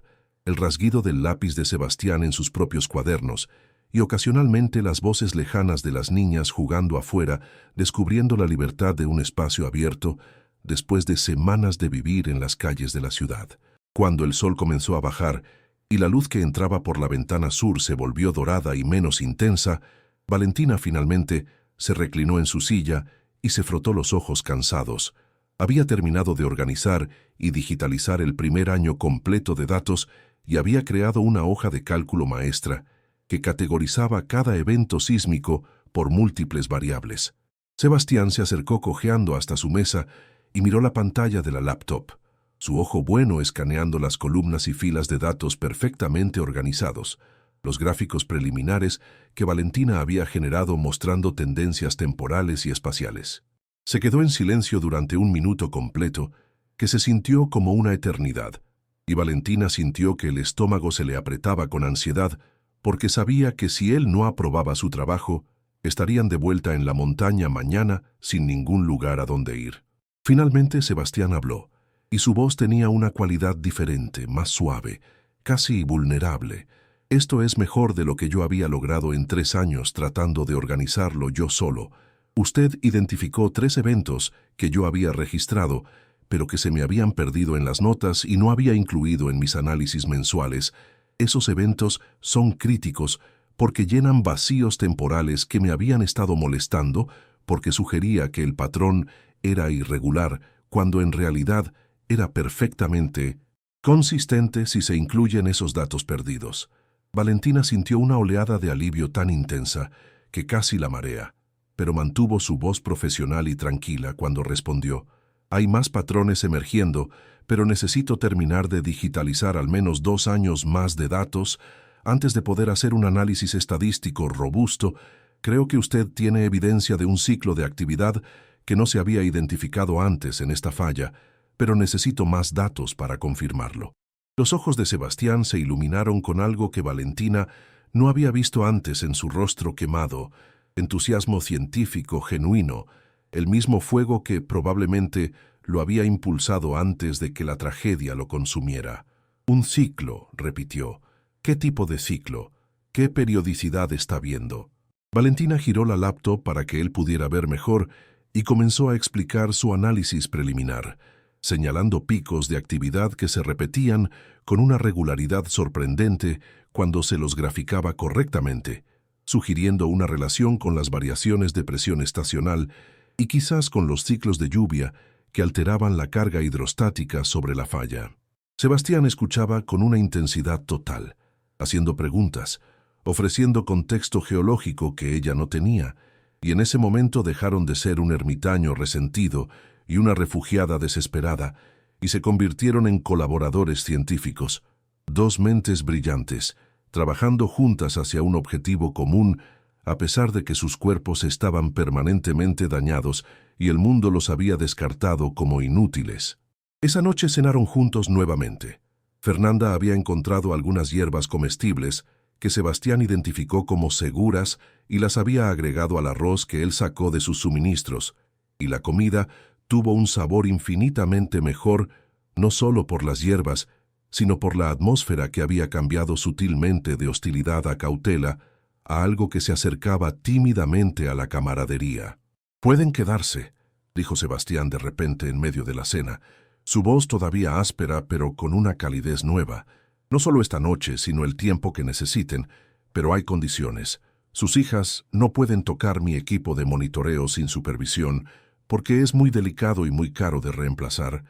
el rasguido del lápiz de Sebastián en sus propios cuadernos y ocasionalmente las voces lejanas de las niñas jugando afuera, descubriendo la libertad de un espacio abierto después de semanas de vivir en las calles de la ciudad. Cuando el sol comenzó a bajar y la luz que entraba por la ventana sur se volvió dorada y menos intensa, Valentina finalmente se reclinó en su silla y se frotó los ojos cansados. Había terminado de organizar y digitalizar el primer año completo de datos y había creado una hoja de cálculo maestra que categorizaba cada evento sísmico por múltiples variables. Sebastián se acercó cojeando hasta su mesa y miró la pantalla de la laptop, su ojo bueno escaneando las columnas y filas de datos perfectamente organizados, los gráficos preliminares que Valentina había generado mostrando tendencias temporales y espaciales. Se quedó en silencio durante un minuto completo, que se sintió como una eternidad, y Valentina sintió que el estómago se le apretaba con ansiedad, porque sabía que si él no aprobaba su trabajo, estarían de vuelta en la montaña mañana sin ningún lugar a donde ir. Finalmente Sebastián habló, y su voz tenía una cualidad diferente, más suave, casi vulnerable. Esto es mejor de lo que yo había logrado en 3 años tratando de organizarlo yo solo. Usted identificó 3 eventos que yo había registrado, pero que se me habían perdido en las notas y no había incluido en mis análisis mensuales. Esos eventos son críticos porque llenan vacíos temporales que me habían estado molestando porque sugería que el patrón era irregular cuando en realidad era perfectamente consistente si se incluyen esos datos perdidos. Valentina sintió una oleada de alivio tan intensa que casi la marea, pero mantuvo su voz profesional y tranquila cuando respondió: «Hay más patrones emergiendo, pero necesito terminar de digitalizar al menos 2 años más de datos antes de poder hacer un análisis estadístico robusto. Creo que usted tiene evidencia de un ciclo de actividad que no se había identificado antes en esta falla, pero necesito más datos para confirmarlo». Los ojos de Sebastián se iluminaron con algo que Valentina no había visto antes en su rostro quemado: entusiasmo científico genuino, el mismo fuego que probablemente lo había impulsado antes de que la tragedia lo consumiera. «Un ciclo», repitió. «¿Qué tipo de ciclo? ¿Qué periodicidad está viendo?» Valentina giró la laptop para que él pudiera ver mejor y comenzó a explicar su análisis preliminar, señalando picos de actividad que se repetían con una regularidad sorprendente cuando se los graficaba correctamente, sugiriendo una relación con las variaciones de presión estacional y quizás con los ciclos de lluvia que alteraban la carga hidrostática sobre la falla. Sebastián escuchaba con una intensidad total, haciendo preguntas, ofreciendo contexto geológico que ella no tenía, y en ese momento dejaron de ser un ermitaño resentido y una refugiada desesperada, y se convirtieron en colaboradores científicos, dos mentes brillantes, trabajando juntas hacia un objetivo común, a pesar de que sus cuerpos estaban permanentemente dañados y el mundo los había descartado como inútiles. Esa noche cenaron juntos nuevamente. Fernanda había encontrado algunas hierbas comestibles que Sebastián identificó como seguras y las había agregado al arroz que él sacó de sus suministros, y la comida tuvo un sabor infinitamente mejor, no solo por las hierbas, sino por la atmósfera que había cambiado sutilmente de hostilidad a cautela a algo que se acercaba tímidamente a la camaradería. «Pueden quedarse», dijo Sebastián de repente en medio de la cena, su voz todavía áspera pero con una calidez nueva. «No solo esta noche, sino el tiempo que necesiten, pero hay condiciones. Sus hijas no pueden tocar mi equipo de monitoreo sin supervisión, porque es muy delicado y muy caro de reemplazar.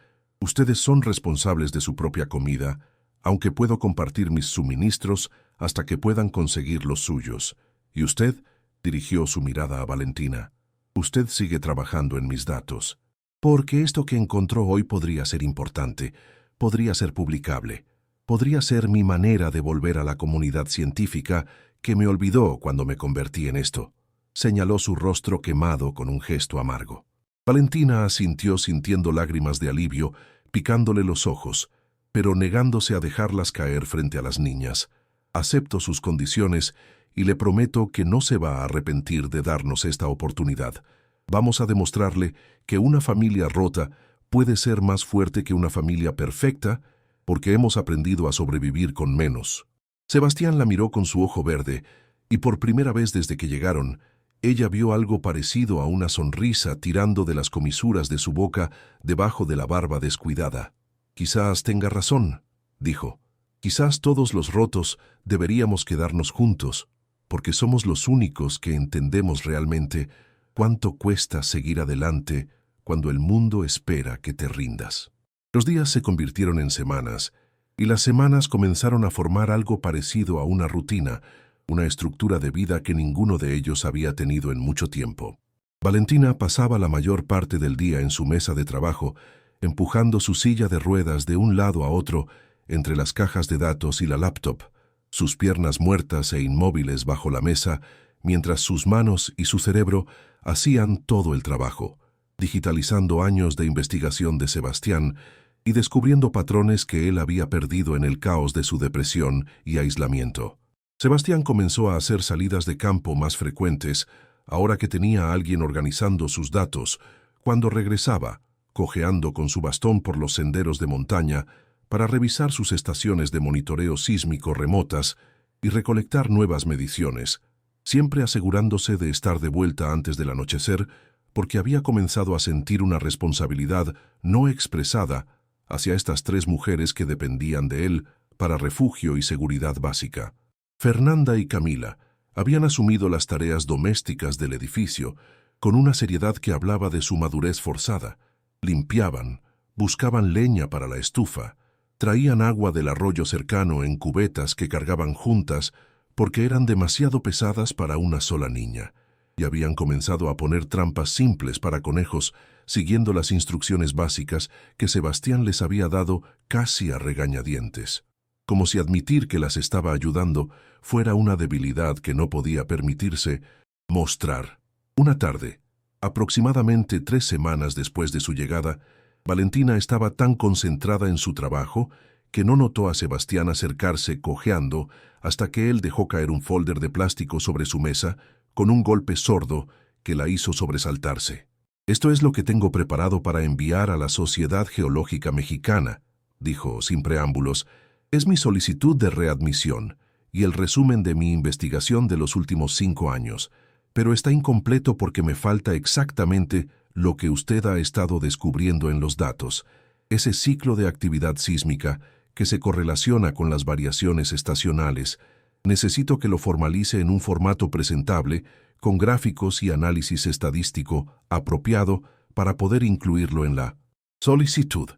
Ustedes son responsables de su propia comida, aunque puedo compartir mis suministros hasta que puedan conseguir los suyos. Y usted», dirigió su mirada a Valentina, «usted sigue trabajando en mis datos. Porque esto que encontró hoy podría ser importante, podría ser publicable, podría ser mi manera de volver a la comunidad científica que me olvidó cuando me convertí en esto», señaló su rostro quemado con un gesto amargo. Valentina asintió sintiendo lágrimas de alivio, picándole los ojos, pero negándose a dejarlas caer frente a las niñas. «Acepto sus condiciones y le prometo que no se va a arrepentir de darnos esta oportunidad. Vamos a demostrarle que una familia rota puede ser más fuerte que una familia perfecta porque hemos aprendido a sobrevivir con menos». Sebastián la miró con su ojo verde y por primera vez desde que llegaron, ella vio algo parecido a una sonrisa tirando de las comisuras de su boca debajo de la barba descuidada. «Quizás tenga razón», dijo. «Quizás todos los rotos deberíamos quedarnos juntos, porque somos los únicos que entendemos realmente cuánto cuesta seguir adelante cuando el mundo espera que te rindas». Los días se convirtieron en semanas, y las semanas comenzaron a formar algo parecido a una rutina, una estructura de vida que ninguno de ellos había tenido en mucho tiempo. Valentina pasaba la mayor parte del día en su mesa de trabajo, empujando su silla de ruedas de un lado a otro entre las cajas de datos y la laptop, sus piernas muertas e inmóviles bajo la mesa, mientras sus manos y su cerebro hacían todo el trabajo, digitalizando años de investigación de Sebastián y descubriendo patrones que él había perdido en el caos de su depresión y aislamiento. Sebastián comenzó a hacer salidas de campo más frecuentes, ahora que tenía a alguien organizando sus datos, cuando regresaba, cojeando con su bastón por los senderos de montaña, para revisar sus estaciones de monitoreo sísmico remotas y recolectar nuevas mediciones, siempre asegurándose de estar de vuelta antes del anochecer, porque había comenzado a sentir una responsabilidad no expresada hacia estas 3 mujeres que dependían de él para refugio y seguridad básica. Fernanda y Camila habían asumido las tareas domésticas del edificio con una seriedad que hablaba de su madurez forzada. Limpiaban, buscaban leña para la estufa, traían agua del arroyo cercano en cubetas que cargaban juntas porque eran demasiado pesadas para una sola niña, y habían comenzado a poner trampas simples para conejos, siguiendo las instrucciones básicas que Sebastián les había dado casi a regañadientes, como si admitir que las estaba ayudando fuera una debilidad que no podía permitirse mostrar. Una tarde, aproximadamente 3 semanas después de su llegada, Valentina estaba tan concentrada en su trabajo que no notó a Sebastián acercarse cojeando hasta que él dejó caer un folder de plástico sobre su mesa con un golpe sordo que la hizo sobresaltarse. «Esto es lo que tengo preparado para enviar a la Sociedad Geológica Mexicana», dijo sin preámbulos. «Es mi solicitud de readmisión y el resumen de mi investigación de los últimos 5 años, pero está incompleto porque me falta exactamente lo que usted ha estado descubriendo en los datos, ese ciclo de actividad sísmica que se correlaciona con las variaciones estacionales. Necesito que lo formalice en un formato presentable, con gráficos y análisis estadístico apropiado para poder incluirlo en la solicitud».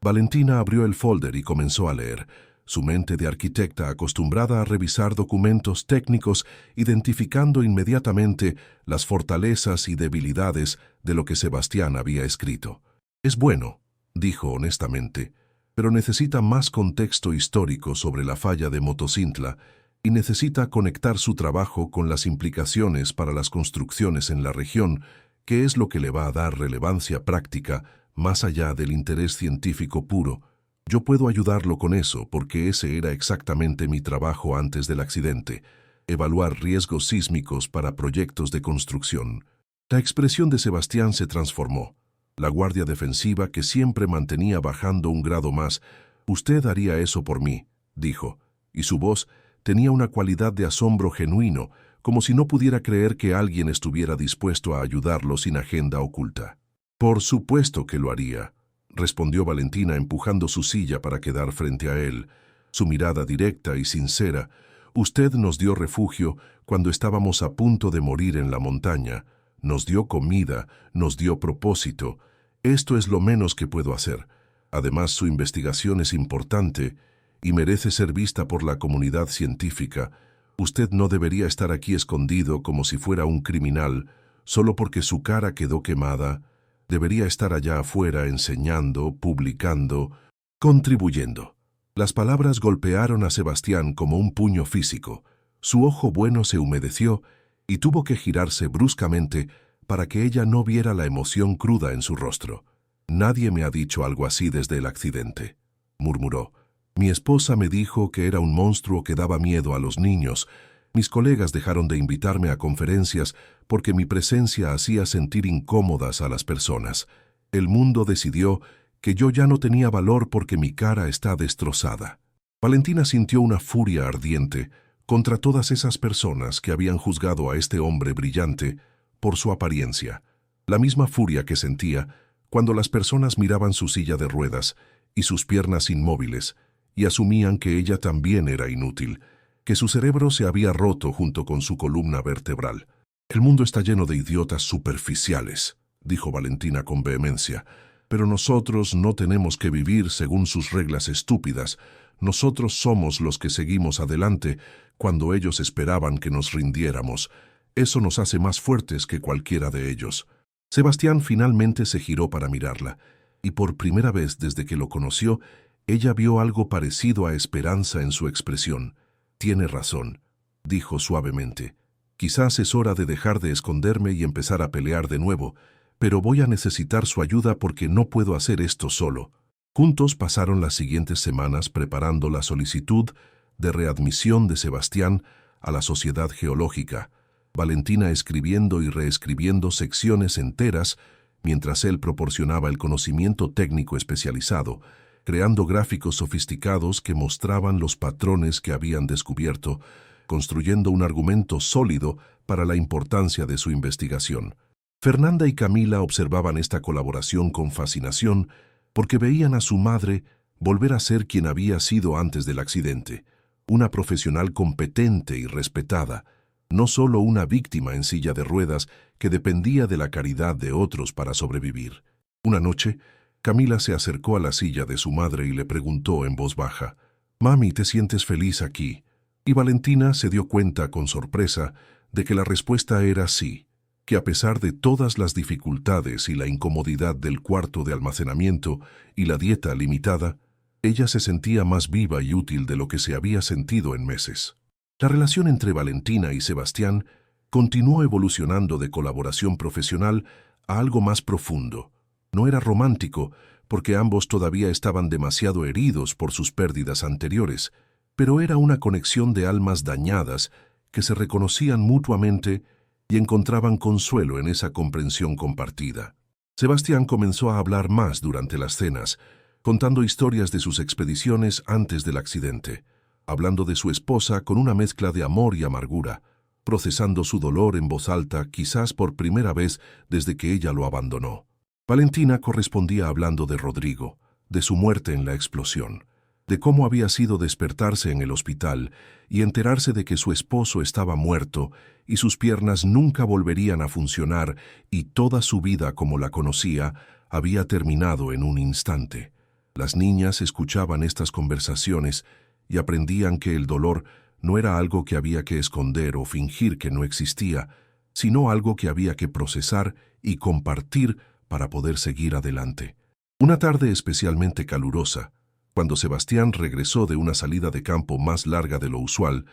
Valentina abrió el folder y comenzó a leer. Su mente de arquitecta acostumbrada a revisar documentos técnicos, identificando inmediatamente las fortalezas y debilidades de lo que Sebastián había escrito. «Es bueno», dijo honestamente, «pero necesita más contexto histórico sobre la falla de Motocintla y necesita conectar su trabajo con las implicaciones para las construcciones en la región, que es lo que le va a dar relevancia práctica más allá del interés científico puro. Yo puedo ayudarlo con eso porque ese era exactamente mi trabajo antes del accidente, evaluar riesgos sísmicos para proyectos de construcción». La expresión de Sebastián se transformó. La guardia defensiva que siempre mantenía bajando un grado más. «Usted haría eso por mí», dijo, y su voz tenía una cualidad de asombro genuino, como si no pudiera creer que alguien estuviera dispuesto a ayudarlo sin agenda oculta. «Por supuesto que lo haría», respondió Valentina empujando su silla para quedar frente a él, su mirada directa y sincera. «Usted nos dio refugio cuando estábamos a punto de morir en la montaña, nos dio comida, nos dio propósito. Esto es lo menos que puedo hacer. Además, su investigación es importante y merece ser vista por la comunidad científica. Usted no debería estar aquí escondido como si fuera un criminal, solo porque su cara quedó quemada. Debería estar allá afuera enseñando, publicando, contribuyendo». Las palabras golpearon a Sebastián como un puño físico. Su ojo bueno se humedeció y tuvo que girarse bruscamente para que ella no viera la emoción cruda en su rostro. «Nadie me ha dicho algo así desde el accidente», murmuró. «Mi esposa me dijo que era un monstruo que daba miedo a los niños. Mis colegas dejaron de invitarme a conferencias porque mi presencia hacía sentir incómodas a las personas. El mundo decidió que yo ya no tenía valor porque mi cara está destrozada». Valentina sintió una furia ardiente contra todas esas personas que habían juzgado a este hombre brillante por su apariencia, la misma furia que sentía cuando las personas miraban su silla de ruedas y sus piernas inmóviles y asumían que ella también era inútil, que su cerebro se había roto junto con su columna vertebral. «El mundo está lleno de idiotas superficiales», dijo Valentina con vehemencia, «pero nosotros no tenemos que vivir según sus reglas estúpidas. Nosotros somos los que seguimos adelante cuando ellos esperaban que nos rindiéramos. Eso nos hace más fuertes que cualquiera de ellos». Sebastián finalmente se giró para mirarla, y por primera vez desde que lo conoció, ella vio algo parecido a esperanza en su expresión. «Tiene razón», dijo suavemente. «Quizás es hora de dejar de esconderme y empezar a pelear de nuevo, pero voy a necesitar su ayuda porque no puedo hacer esto solo». Juntos pasaron las siguientes semanas preparando la solicitud de readmisión de Sebastián a la Sociedad Geológica, Valentina escribiendo y reescribiendo secciones enteras mientras él proporcionaba el conocimiento técnico especializado, creando gráficos sofisticados que mostraban los patrones que habían descubierto, construyendo un argumento sólido para la importancia de su investigación. Fernanda y Camila observaban esta colaboración con fascinación porque veían a su madre volver a ser quien había sido antes del accidente, una profesional competente y respetada, no solo una víctima en silla de ruedas que dependía de la caridad de otros para sobrevivir. Una noche, Camila se acercó a la silla de su madre y le preguntó en voz baja: «Mami, ¿te sientes feliz aquí?». Y Valentina se dio cuenta con sorpresa de que la respuesta era sí. que a pesar de todas las dificultades y la incomodidad del cuarto de almacenamiento y la dieta limitada, ella se sentía más viva y útil de lo que se había sentido en meses. La relación entre Valentina y Sebastián continuó evolucionando de colaboración profesional a algo más profundo. No era romántico, porque ambos todavía estaban demasiado heridos por sus pérdidas anteriores, pero era una conexión de almas dañadas que se reconocían mutuamente y encontraban consuelo en esa comprensión compartida. Sebastián comenzó a hablar más durante las cenas, contando historias de sus expediciones antes del accidente, hablando de su esposa con una mezcla de amor y amargura, procesando su dolor en voz alta, quizás por primera vez desde que ella lo abandonó. Valentina correspondía hablando de Rodrigo, de su muerte en la explosión, de cómo había sido despertarse en el hospital y enterarse de que su esposo estaba muerto y sus piernas nunca volverían a funcionar y toda su vida como la conocía había terminado en un instante. Las niñas escuchaban estas conversaciones y aprendían que el dolor no era algo que había que esconder o fingir que no existía, sino algo que había que procesar y compartir para poder seguir adelante. Una tarde especialmente calurosa, cuando Sebastián regresó de una salida de campo más larga de lo usual,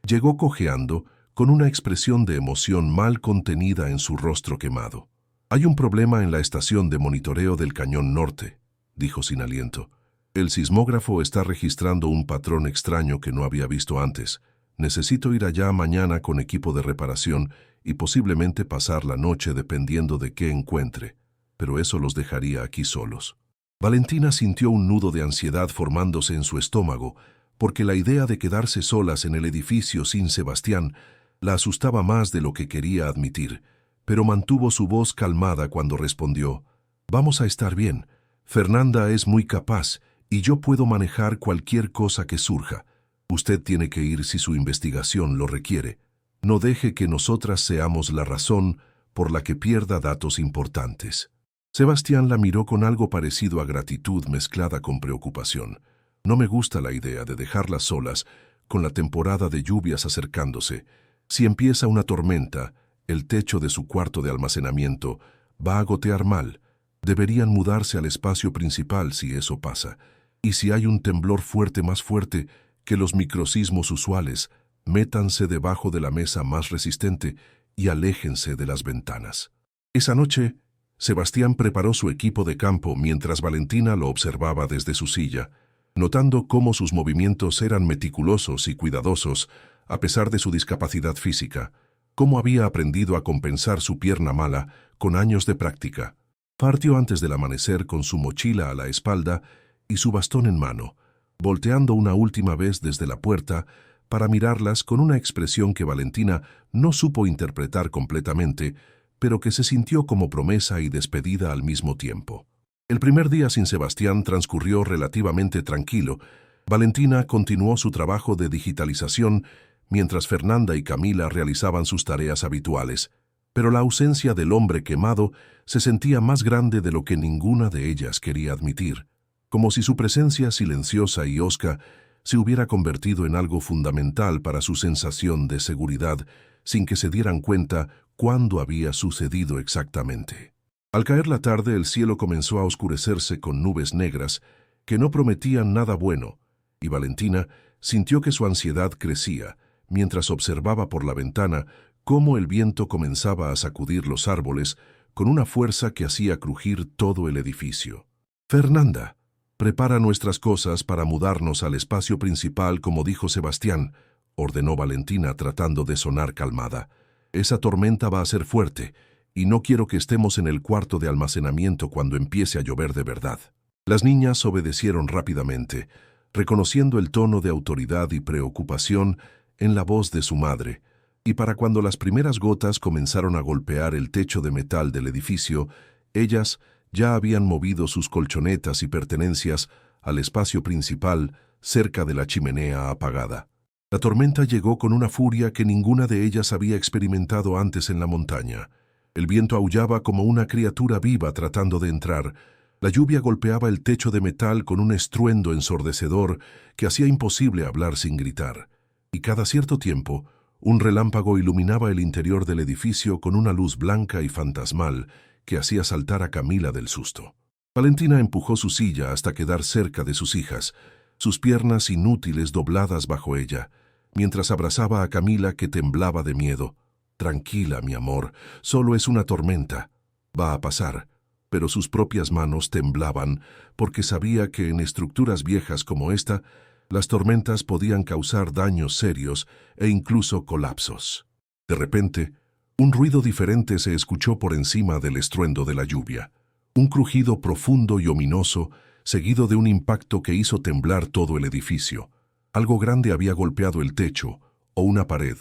llegó cojeando con una expresión de emoción mal contenida en su rostro quemado. «Hay un problema en la estación de monitoreo del Cañón Norte», dijo sin aliento. «El sismógrafo está registrando un patrón extraño que no había visto antes. Necesito ir allá mañana con equipo de reparación y posiblemente pasar la noche dependiendo de qué encuentre, pero eso los dejaría aquí solos». Valentina sintió un nudo de ansiedad formándose en su estómago, porque la idea de quedarse solas en el edificio sin Sebastián la asustaba más de lo que quería admitir, pero mantuvo su voz calmada cuando respondió: «Vamos a estar bien. Fernanda es muy capaz y yo puedo manejar cualquier cosa que surja. Usted tiene que ir si su investigación lo requiere. No deje que nosotras seamos la razón por la que pierda datos importantes». Sebastián la miró con algo parecido a gratitud mezclada con preocupación. «No me gusta la idea de dejarlas solas, con la temporada de lluvias acercándose. Si empieza una tormenta, el techo de su cuarto de almacenamiento va a gotear mal. Deberían mudarse al espacio principal si eso pasa. Y si hay un temblor fuerte más fuerte que los microsismos usuales, métanse debajo de la mesa más resistente y aléjense de las ventanas». Esa noche, Sebastián preparó su equipo de campo mientras Valentina lo observaba desde su silla, notando cómo sus movimientos eran meticulosos y cuidadosos a pesar de su discapacidad física, cómo había aprendido a compensar su pierna mala con años de práctica. Partió antes del amanecer con su mochila a la espalda y su bastón en mano, volteando una última vez desde la puerta para mirarlas con una expresión que Valentina no supo interpretar completamente, pero que se sintió como promesa y despedida al mismo tiempo. El primer día sin Sebastián transcurrió relativamente tranquilo. Valentina continuó su trabajo de digitalización, mientras Fernanda y Camila realizaban sus tareas habituales, pero la ausencia del hombre quemado se sentía más grande de lo que ninguna de ellas quería admitir, como si su presencia silenciosa y hosca se hubiera convertido en algo fundamental para su sensación de seguridad, sin que se dieran cuenta cuándo había sucedido exactamente. Al caer la tarde, el cielo comenzó a oscurecerse con nubes negras que no prometían nada bueno, y Valentina sintió que su ansiedad crecía mientras observaba por la ventana cómo el viento comenzaba a sacudir los árboles con una fuerza que hacía crujir todo el edificio. «Fernanda, prepara nuestras cosas para mudarnos al espacio principal como dijo Sebastián», ordenó Valentina tratando de sonar calmada. «Esa tormenta va a ser fuerte y no quiero que estemos en el cuarto de almacenamiento cuando empiece a llover de verdad». Las niñas obedecieron rápidamente, reconociendo el tono de autoridad y preocupación en la voz de su madre, y para cuando las primeras gotas comenzaron a golpear el techo de metal del edificio, ellas ya habían movido sus colchonetas y pertenencias al espacio principal cerca de la chimenea apagada. La tormenta llegó con una furia que ninguna de ellas había experimentado antes en la montaña. El viento aullaba como una criatura viva tratando de entrar. La lluvia golpeaba el techo de metal con un estruendo ensordecedor que hacía imposible hablar sin gritar. Y cada cierto tiempo, Un relámpago iluminaba el interior del edificio con una luz blanca y fantasmal que hacía saltar a Camila del susto. Valentina empujó su silla hasta quedar cerca de sus hijas, sus piernas inútiles dobladas bajo ella, mientras abrazaba a Camila que temblaba de miedo. «Tranquila, mi amor, solo es una tormenta. Va a pasar». Pero sus propias manos temblaban porque sabía que en estructuras viejas como esta, las tormentas podían causar daños serios e incluso colapsos. De repente, un ruido diferente se escuchó por encima del estruendo de la lluvia. Un crujido profundo y ominoso, seguido de un impacto que hizo temblar todo el edificio. Algo grande había golpeado el techo o una pared,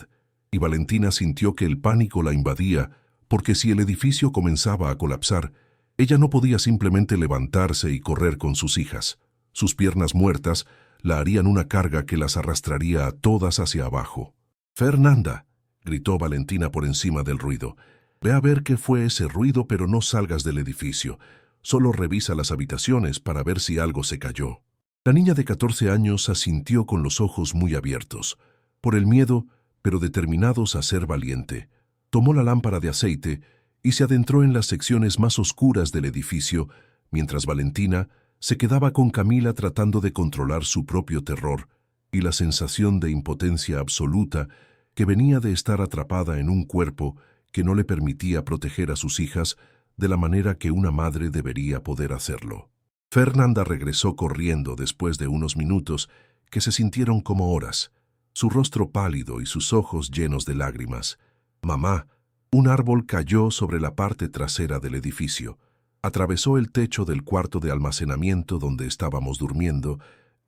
y Valentina sintió que el pánico la invadía, porque si el edificio comenzaba a colapsar, ella no podía simplemente levantarse y correr con sus hijas. Sus piernas muertas la harían una carga que las arrastraría a todas hacia abajo. «Fernanda», gritó Valentina por encima del ruido, «ve a ver qué fue ese ruido, pero no salgas del edificio. Solo revisa las habitaciones para ver si algo se cayó». La niña de 14 años asintió con los ojos muy abiertos, por el miedo, pero determinados a ser valiente. Tomó la lámpara de aceite y se adentró en las secciones más oscuras del edificio, mientras Valentina se quedaba con Camila tratando de controlar su propio terror y la sensación de impotencia absoluta que venía de estar atrapada en un cuerpo que no le permitía proteger a sus hijas de la manera que una madre debería poder hacerlo. Fernanda regresó corriendo después de unos minutos que se sintieron como horas, su rostro pálido y sus ojos llenos de lágrimas. «Mamá», un árbol cayó sobre la parte trasera del edificio. Atravesó el techo del cuarto de almacenamiento donde estábamos durmiendo.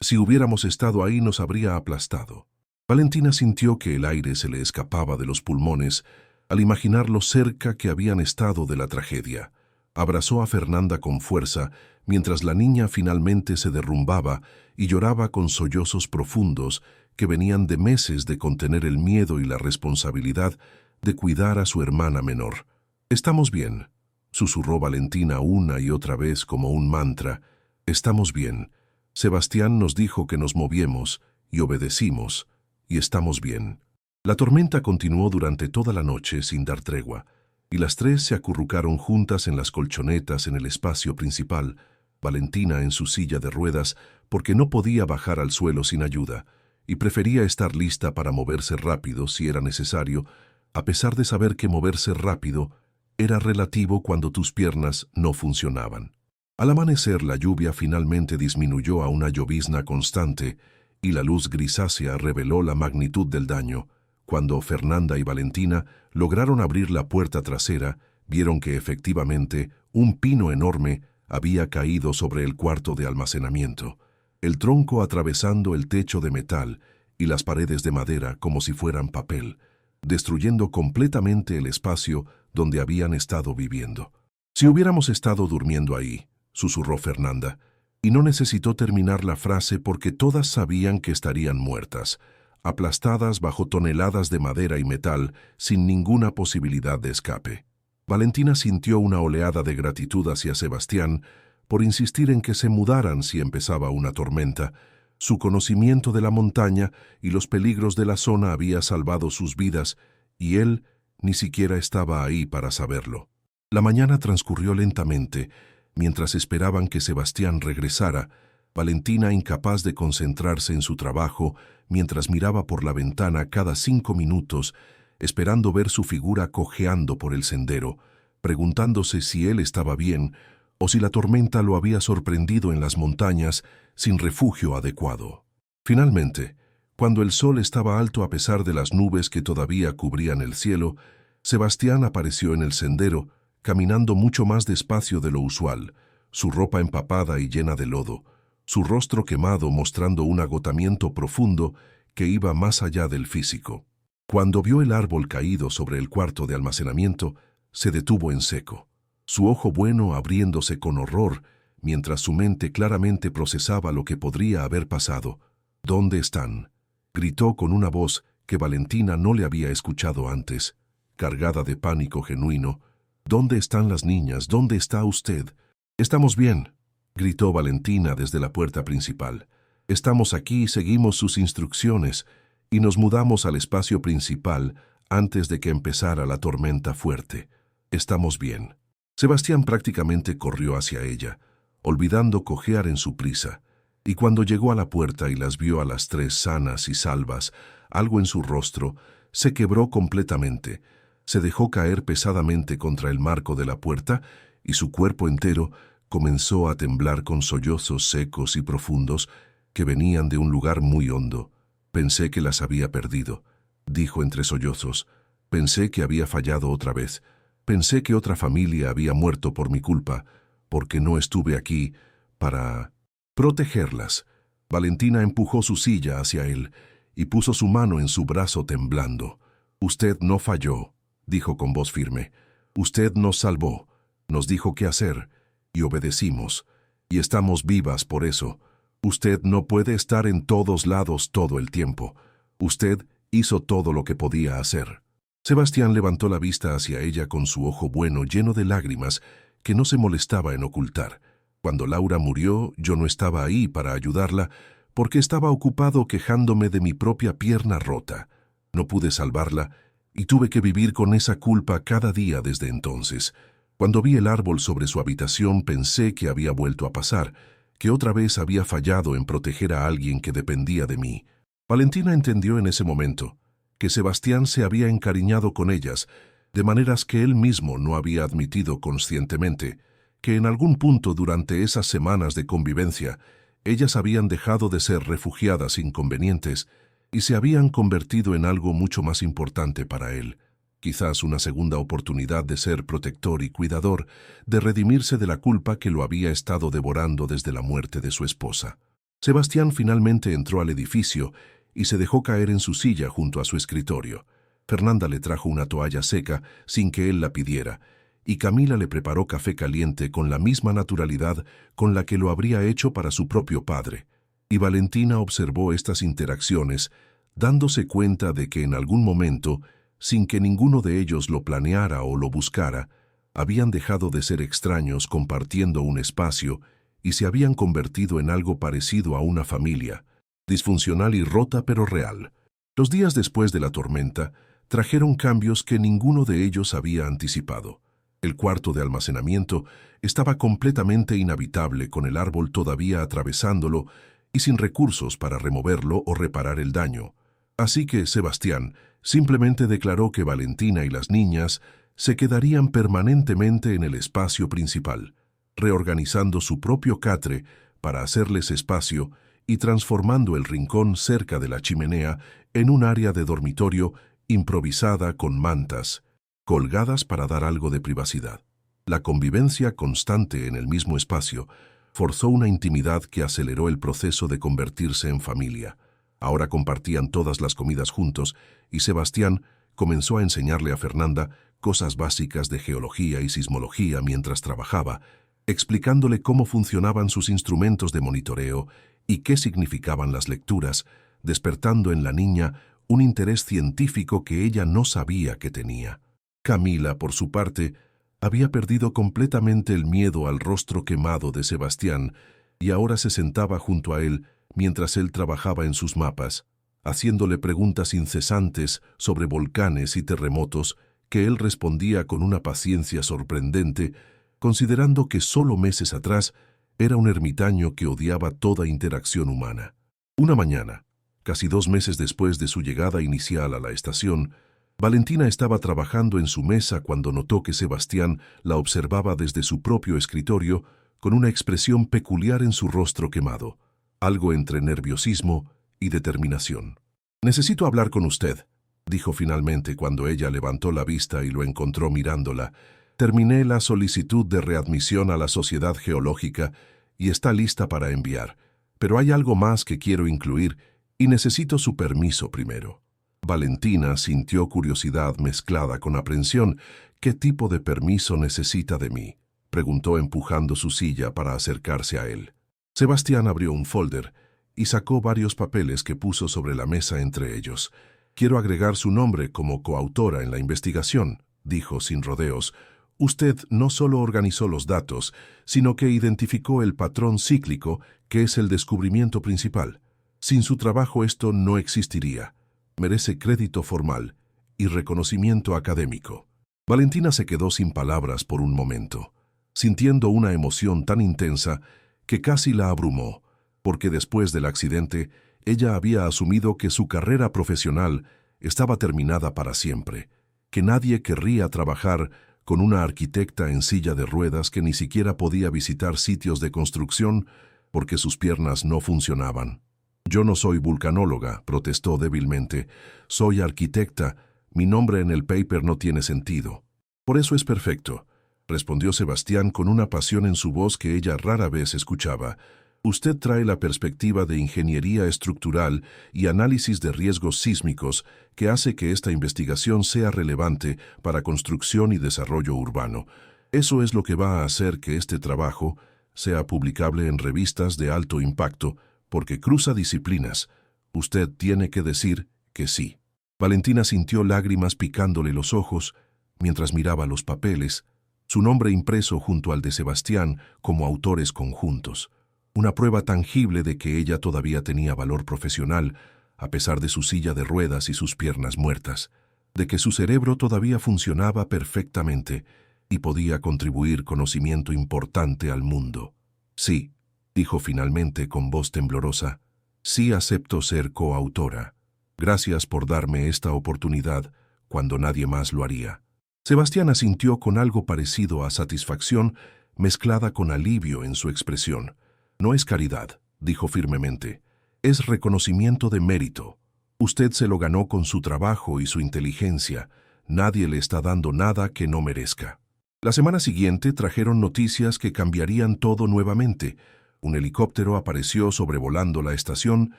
Si hubiéramos estado ahí nos habría aplastado. Valentina sintió que el aire se le escapaba de los pulmones al imaginar lo cerca que habían estado de la tragedia. Abrazó a Fernanda con fuerza mientras la niña finalmente se derrumbaba y lloraba con sollozos profundos que venían de meses de contener el miedo y la responsabilidad de cuidar a su hermana menor. «Estamos bien», susurró Valentina una y otra vez como un mantra. «Estamos bien. Sebastián nos dijo que nos moviemos y obedecimos, y estamos bien». La tormenta continuó durante toda la noche sin dar tregua, y las tres se acurrucaron juntas en las colchonetas en el espacio principal, Valentina en su silla de ruedas porque no podía bajar al suelo sin ayuda, y prefería estar lista para moverse rápido si era necesario, a pesar de saber que moverse rápido era relativo cuando tus piernas no funcionaban. Al amanecer, la lluvia finalmente disminuyó a una llovizna constante y la luz grisácea reveló la magnitud del daño. Cuando Fernanda y Valentina lograron abrir la puerta trasera, vieron que efectivamente un pino enorme había caído sobre el cuarto de almacenamiento, el tronco atravesando el techo de metal y las paredes de madera como si fueran papel, destruyendo completamente el espacio donde habían estado viviendo. «Si hubiéramos estado durmiendo ahí», susurró Fernanda, y no necesitó terminar la frase porque todas sabían que estarían muertas, aplastadas bajo toneladas de madera y metal, sin ninguna posibilidad de escape. Valentina sintió una oleada de gratitud hacia Sebastián por insistir en que se mudaran si empezaba una tormenta. Su conocimiento de la montaña y los peligros de la zona había salvado sus vidas, y él ni siquiera estaba ahí para saberlo. La mañana transcurrió lentamente, mientras esperaban que Sebastián regresara. Valentina, incapaz de concentrarse en su trabajo, mientras miraba por la ventana cada 5 minutos, esperando ver su figura cojeando por el sendero, preguntándose si él estaba bien o si la tormenta lo había sorprendido en las montañas sin refugio adecuado. Finalmente, cuando el sol estaba alto a pesar de las nubes que todavía cubrían el cielo, Sebastián apareció en el sendero, caminando mucho más despacio de lo usual, su ropa empapada y llena de lodo, su rostro quemado mostrando un agotamiento profundo que iba más allá del físico. Cuando vio el árbol caído sobre el cuarto de almacenamiento, se detuvo en seco, su ojo bueno abriéndose con horror, mientras su mente claramente procesaba lo que podría haber pasado. «¿Dónde están?», gritó con una voz que Valentina no le había escuchado antes, cargada de pánico genuino. «¿Dónde están las niñas? ¿Dónde está usted?» «Estamos bien», gritó Valentina desde la puerta principal. «Estamos aquí y seguimos sus instrucciones, y nos mudamos al espacio principal antes de que empezara la tormenta fuerte. Estamos bien. Sebastián prácticamente corrió hacia ella, olvidando cojear en su prisa, y cuando llegó a la puerta y las vio a las tres sanas y salvas, algo en su rostro se quebró completamente, se dejó caer pesadamente contra el marco de la puerta y su cuerpo entero comenzó a temblar con sollozos secos y profundos que venían de un lugar muy hondo. Pensé que las había perdido, dijo entre sollozos. Pensé que había fallado otra vez. Pensé que otra familia había muerto por mi culpa, porque no estuve aquí para protegerlas. Valentina empujó su silla hacia él y puso su mano en su brazo temblando. Usted no falló, dijo con voz firme. Usted nos salvó, nos dijo qué hacer, y obedecimos, y estamos vivas por eso. Usted no puede estar en todos lados todo el tiempo. Usted hizo todo lo que podía hacer. Sebastián levantó la vista hacia ella con su ojo bueno lleno de lágrimas que no se molestaba en ocultar. Cuando Laura murió, yo no estaba ahí para ayudarla porque estaba ocupado quejándome de mi propia pierna rota. No pude salvarla y tuve que vivir con esa culpa cada día desde entonces. Cuando vi el árbol sobre su habitación pensé que había vuelto a pasar, que otra vez había fallado en proteger a alguien que dependía de mí. Valentina entendió en ese momento que Sebastián se había encariñado con ellas, de maneras que él mismo no había admitido conscientemente, que en algún punto durante esas semanas de convivencia, ellas habían dejado de ser refugiadas inconvenientes y se habían convertido en algo mucho más importante para él. Quizás una segunda oportunidad de ser protector y cuidador, de redimirse de la culpa que lo había estado devorando desde la muerte de su esposa. Sebastián finalmente entró al edificio y se dejó caer en su silla junto a su escritorio. Fernanda le trajo una toalla seca sin que él la pidiera, y Camila le preparó café caliente con la misma naturalidad con la que lo habría hecho para su propio padre. Y Valentina observó estas interacciones, dándose cuenta de que en algún momento, sin que ninguno de ellos lo planeara o lo buscara, habían dejado de ser extraños compartiendo un espacio y se habían convertido en algo parecido a una familia, disfuncional y rota pero real. Los días después de la tormenta trajeron cambios que ninguno de ellos había anticipado. El cuarto de almacenamiento estaba completamente inhabitable con el árbol todavía atravesándolo y sin recursos para removerlo o reparar el daño. Así que Sebastián simplemente declaró que Valentina y las niñas se quedarían permanentemente en el espacio principal, reorganizando su propio catre para hacerles espacio y transformando el rincón cerca de la chimenea en un área de dormitorio improvisada con mantas, colgadas para dar algo de privacidad. La convivencia constante en el mismo espacio forzó una intimidad que aceleró el proceso de convertirse en familia. Ahora compartían todas las comidas juntos y Sebastián comenzó a enseñarle a Fernanda cosas básicas de geología y sismología mientras trabajaba, explicándole cómo funcionaban sus instrumentos de monitoreo y qué significaban las lecturas, despertando en la niña un interés científico que ella no sabía que tenía. Camila, por su parte, había perdido completamente el miedo al rostro quemado de Sebastián y ahora se sentaba junto a él mientras él trabajaba en sus mapas, haciéndole preguntas incesantes sobre volcanes y terremotos que él respondía con una paciencia sorprendente, considerando que solo meses atrás era un ermitaño que odiaba toda interacción humana. Una mañana, casi 2 meses después de su llegada inicial a la estación, Valentina estaba trabajando en su mesa cuando notó que Sebastián la observaba desde su propio escritorio con una expresión peculiar en su rostro quemado, algo entre nerviosismo y determinación. «Necesito hablar con usted», dijo finalmente cuando ella levantó la vista y lo encontró mirándola. «Terminé la solicitud de readmisión a la Sociedad Geológica y está lista para enviar, pero hay algo más que quiero incluir y necesito su permiso primero». Valentina sintió curiosidad mezclada con aprensión. «¿Qué tipo de permiso necesita de mí?», preguntó empujando su silla para acercarse a él. Sebastián abrió un folder y sacó varios papeles que puso sobre la mesa entre ellos. «Quiero agregar su nombre como coautora en la investigación», dijo sin rodeos. «Usted no solo organizó los datos, sino que identificó el patrón cíclico que es el descubrimiento principal. Sin su trabajo esto no existiría. Merece crédito formal y reconocimiento académico. Valentina se quedó sin palabras por un momento, sintiendo una emoción tan intensa que casi la abrumó, porque después del accidente ella había asumido que su carrera profesional estaba terminada para siempre, que nadie querría trabajar con una arquitecta en silla de ruedas que ni siquiera podía visitar sitios de construcción porque sus piernas no funcionaban. «Yo no soy vulcanóloga», protestó débilmente. «Soy arquitecta. Mi nombre en el paper no tiene sentido». «Por eso es perfecto», respondió Sebastián con una pasión en su voz que ella rara vez escuchaba. «Usted trae la perspectiva de ingeniería estructural y análisis de riesgos sísmicos que hace que esta investigación sea relevante para construcción y desarrollo urbano. Eso es lo que va a hacer que este trabajo sea publicable en revistas de alto impacto, porque cruza disciplinas. Usted tiene que decir que sí». Valentina sintió lágrimas picándole los ojos mientras miraba los papeles, su nombre impreso junto al de Sebastián como autores conjuntos. Una prueba tangible de que ella todavía tenía valor profesional, a pesar de su silla de ruedas y sus piernas muertas, de que su cerebro todavía funcionaba perfectamente y podía contribuir conocimiento importante al mundo. «Sí», dijo finalmente con voz temblorosa, «sí acepto ser coautora. Gracias por darme esta oportunidad cuando nadie más lo haría». Sebastián asintió con algo parecido a satisfacción mezclada con alivio en su expresión. «No es caridad», dijo firmemente, «es reconocimiento de mérito. Usted se lo ganó con su trabajo y su inteligencia. Nadie le está dando nada que no merezca». La semana siguiente trajeron noticias que cambiarían todo nuevamente. Un helicóptero apareció sobrevolando la estación,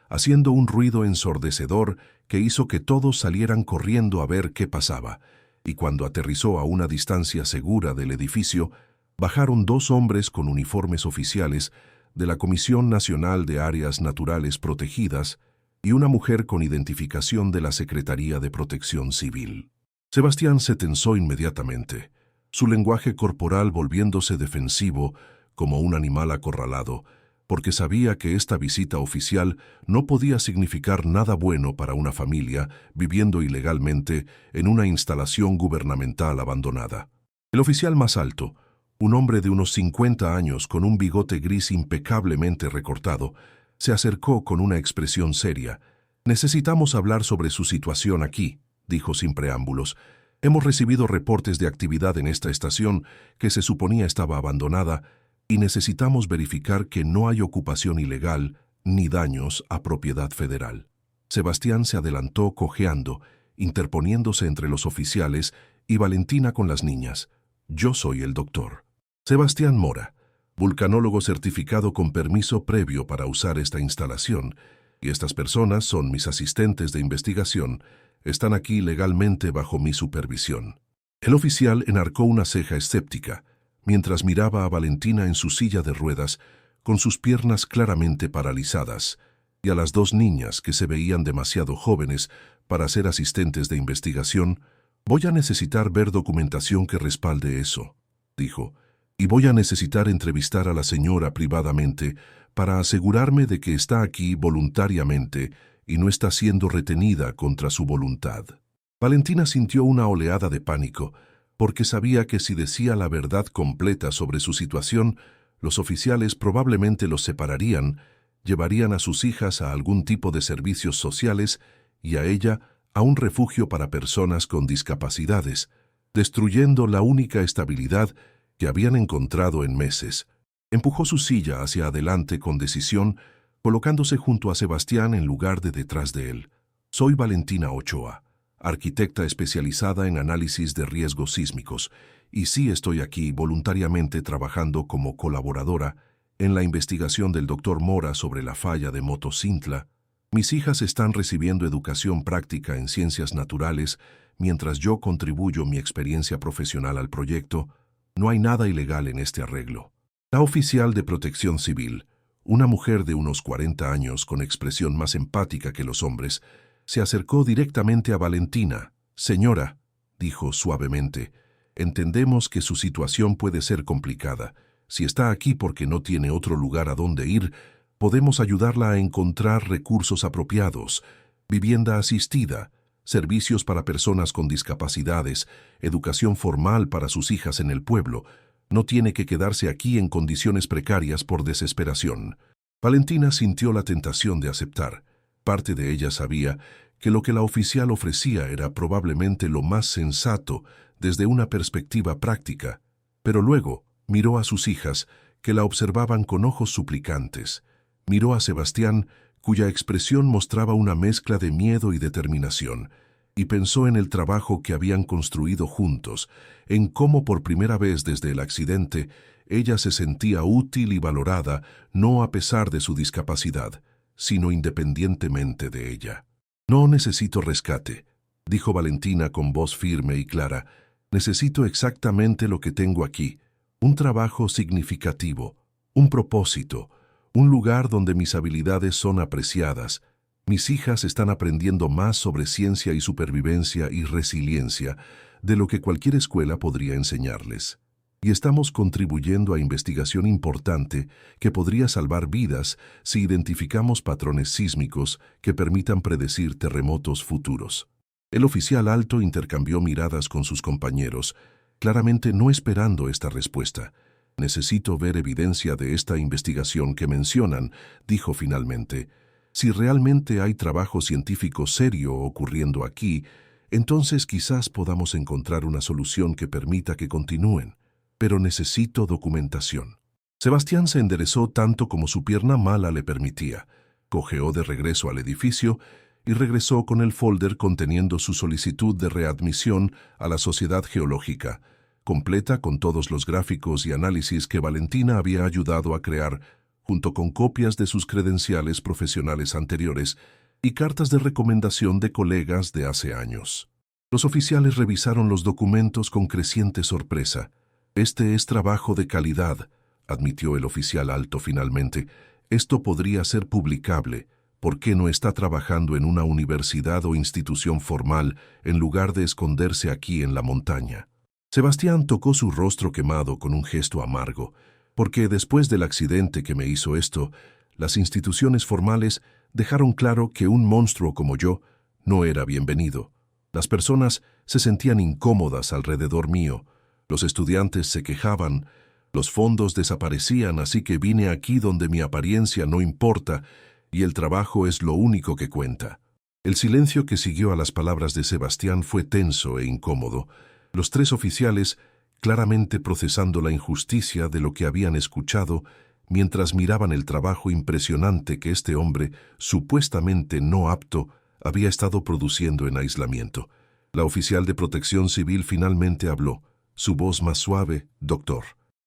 haciendo un ruido ensordecedor que hizo que todos salieran corriendo a ver qué pasaba. Y cuando aterrizó a una distancia segura del edificio, bajaron dos hombres con uniformes oficiales de la Comisión Nacional de Áreas Naturales Protegidas y una mujer con identificación de la Secretaría de Protección Civil. Sebastián se tensó inmediatamente, su lenguaje corporal volviéndose defensivo como un animal acorralado, porque sabía que esta visita oficial no podía significar nada bueno para una familia viviendo ilegalmente en una instalación gubernamental abandonada. El oficial más alto, un hombre de unos 50 años con un bigote gris impecablemente recortado, se acercó con una expresión seria. «Necesitamos hablar sobre su situación aquí», dijo sin preámbulos. «Hemos recibido reportes de actividad en esta estación que se suponía estaba abandonada y necesitamos verificar que no hay ocupación ilegal ni daños a propiedad federal». Sebastián se adelantó cojeando, interponiéndose entre los oficiales y Valentina con las niñas. «Yo soy el doctor Sebastián Mora, vulcanólogo certificado con permiso previo para usar esta instalación, y estas personas son mis asistentes de investigación. Están aquí legalmente bajo mi supervisión». El oficial enarcó una ceja escéptica, mientras miraba a Valentina en su silla de ruedas, con sus piernas claramente paralizadas, y a las dos niñas que se veían demasiado jóvenes para ser asistentes de investigación. «Voy a necesitar ver documentación que respalde eso», dijo, «y voy a necesitar entrevistar a la señora privadamente para asegurarme de que está aquí voluntariamente y no está siendo retenida contra su voluntad». Valentina sintió una oleada de pánico, porque sabía que si decía la verdad completa sobre su situación, los oficiales probablemente los separarían, llevarían a sus hijas a algún tipo de servicios sociales y a ella a un refugio para personas con discapacidades, destruyendo la única estabilidad que habían encontrado en meses. Empujó su silla hacia adelante con decisión, colocándose junto a Sebastián en lugar de detrás de él. «Soy Valentina Ochoa, arquitecta especializada en análisis de riesgos sísmicos, y sí estoy aquí voluntariamente trabajando como colaboradora en la investigación del Dr. Mora sobre la falla de Motocintla. Mis hijas están recibiendo educación práctica en ciencias naturales mientras yo contribuyo mi experiencia profesional al proyecto. No hay nada ilegal en este arreglo». La oficial de Protección Civil, una mujer de unos 40 años con expresión más empática que los hombres, se acercó directamente a Valentina. «Señora», dijo suavemente, «entendemos que su situación puede ser complicada. Si está aquí porque no tiene otro lugar a donde ir, podemos ayudarla a encontrar recursos apropiados, vivienda asistida, servicios para personas con discapacidades, educación formal para sus hijas en el pueblo. No tiene que quedarse aquí en condiciones precarias por desesperación. Valentina sintió la tentación de aceptar. Parte de ella sabía que lo que la oficial ofrecía era probablemente lo más sensato desde una perspectiva práctica, pero luego miró a sus hijas, que la observaban con ojos suplicantes. Miró a Sebastián, cuya expresión mostraba una mezcla de miedo y determinación, y pensó en el trabajo que habían construido juntos, en cómo por primera vez desde el accidente ella se sentía útil y valorada, no a pesar de su discapacidad, sino independientemente de ella. «No necesito rescate», dijo Valentina con voz firme y clara. «Necesito exactamente lo que tengo aquí, un trabajo significativo, un propósito, un lugar donde mis habilidades son apreciadas. Mis hijas están aprendiendo más sobre ciencia y supervivencia y resiliencia de lo que cualquier escuela podría enseñarles. Y estamos contribuyendo a investigación importante que podría salvar vidas si identificamos patrones sísmicos que permitan predecir terremotos futuros». El oficial alto intercambió miradas con sus compañeros, claramente no esperando esta respuesta. «Necesito ver evidencia de esta investigación que mencionan», dijo finalmente. «Si realmente hay trabajo científico serio ocurriendo aquí, entonces quizás podamos encontrar una solución que permita que continúen. Pero necesito documentación». Sebastián se enderezó tanto como su pierna mala le permitía. Cojeó de regreso al edificio y regresó con el folder conteniendo su solicitud de readmisión a la Sociedad Geológica, completa con todos los gráficos y análisis que Valentina había ayudado a crear, junto con copias de sus credenciales profesionales anteriores y cartas de recomendación de colegas de hace años. Los oficiales revisaron los documentos con creciente sorpresa. «Este es trabajo de calidad», admitió el oficial alto finalmente. «Esto podría ser publicable. ¿Por qué no está trabajando en una universidad o institución formal en lugar de esconderse aquí en la montaña?» Sebastián tocó su rostro quemado con un gesto amargo, porque después del accidente que me hizo esto, las instituciones formales dejaron claro que un monstruo como yo no era bienvenido. Las personas se sentían incómodas alrededor mío, los estudiantes se quejaban, los fondos desaparecían, así que vine aquí donde mi apariencia no importa y el trabajo es lo único que cuenta. El silencio que siguió a las palabras de Sebastián fue tenso e incómodo. Los tres oficiales, claramente procesando la injusticia de lo que habían escuchado, mientras miraban el trabajo impresionante que este hombre, supuestamente no apto, había estado produciendo en aislamiento. La oficial de Protección Civil finalmente habló, su voz más suave: «Doctor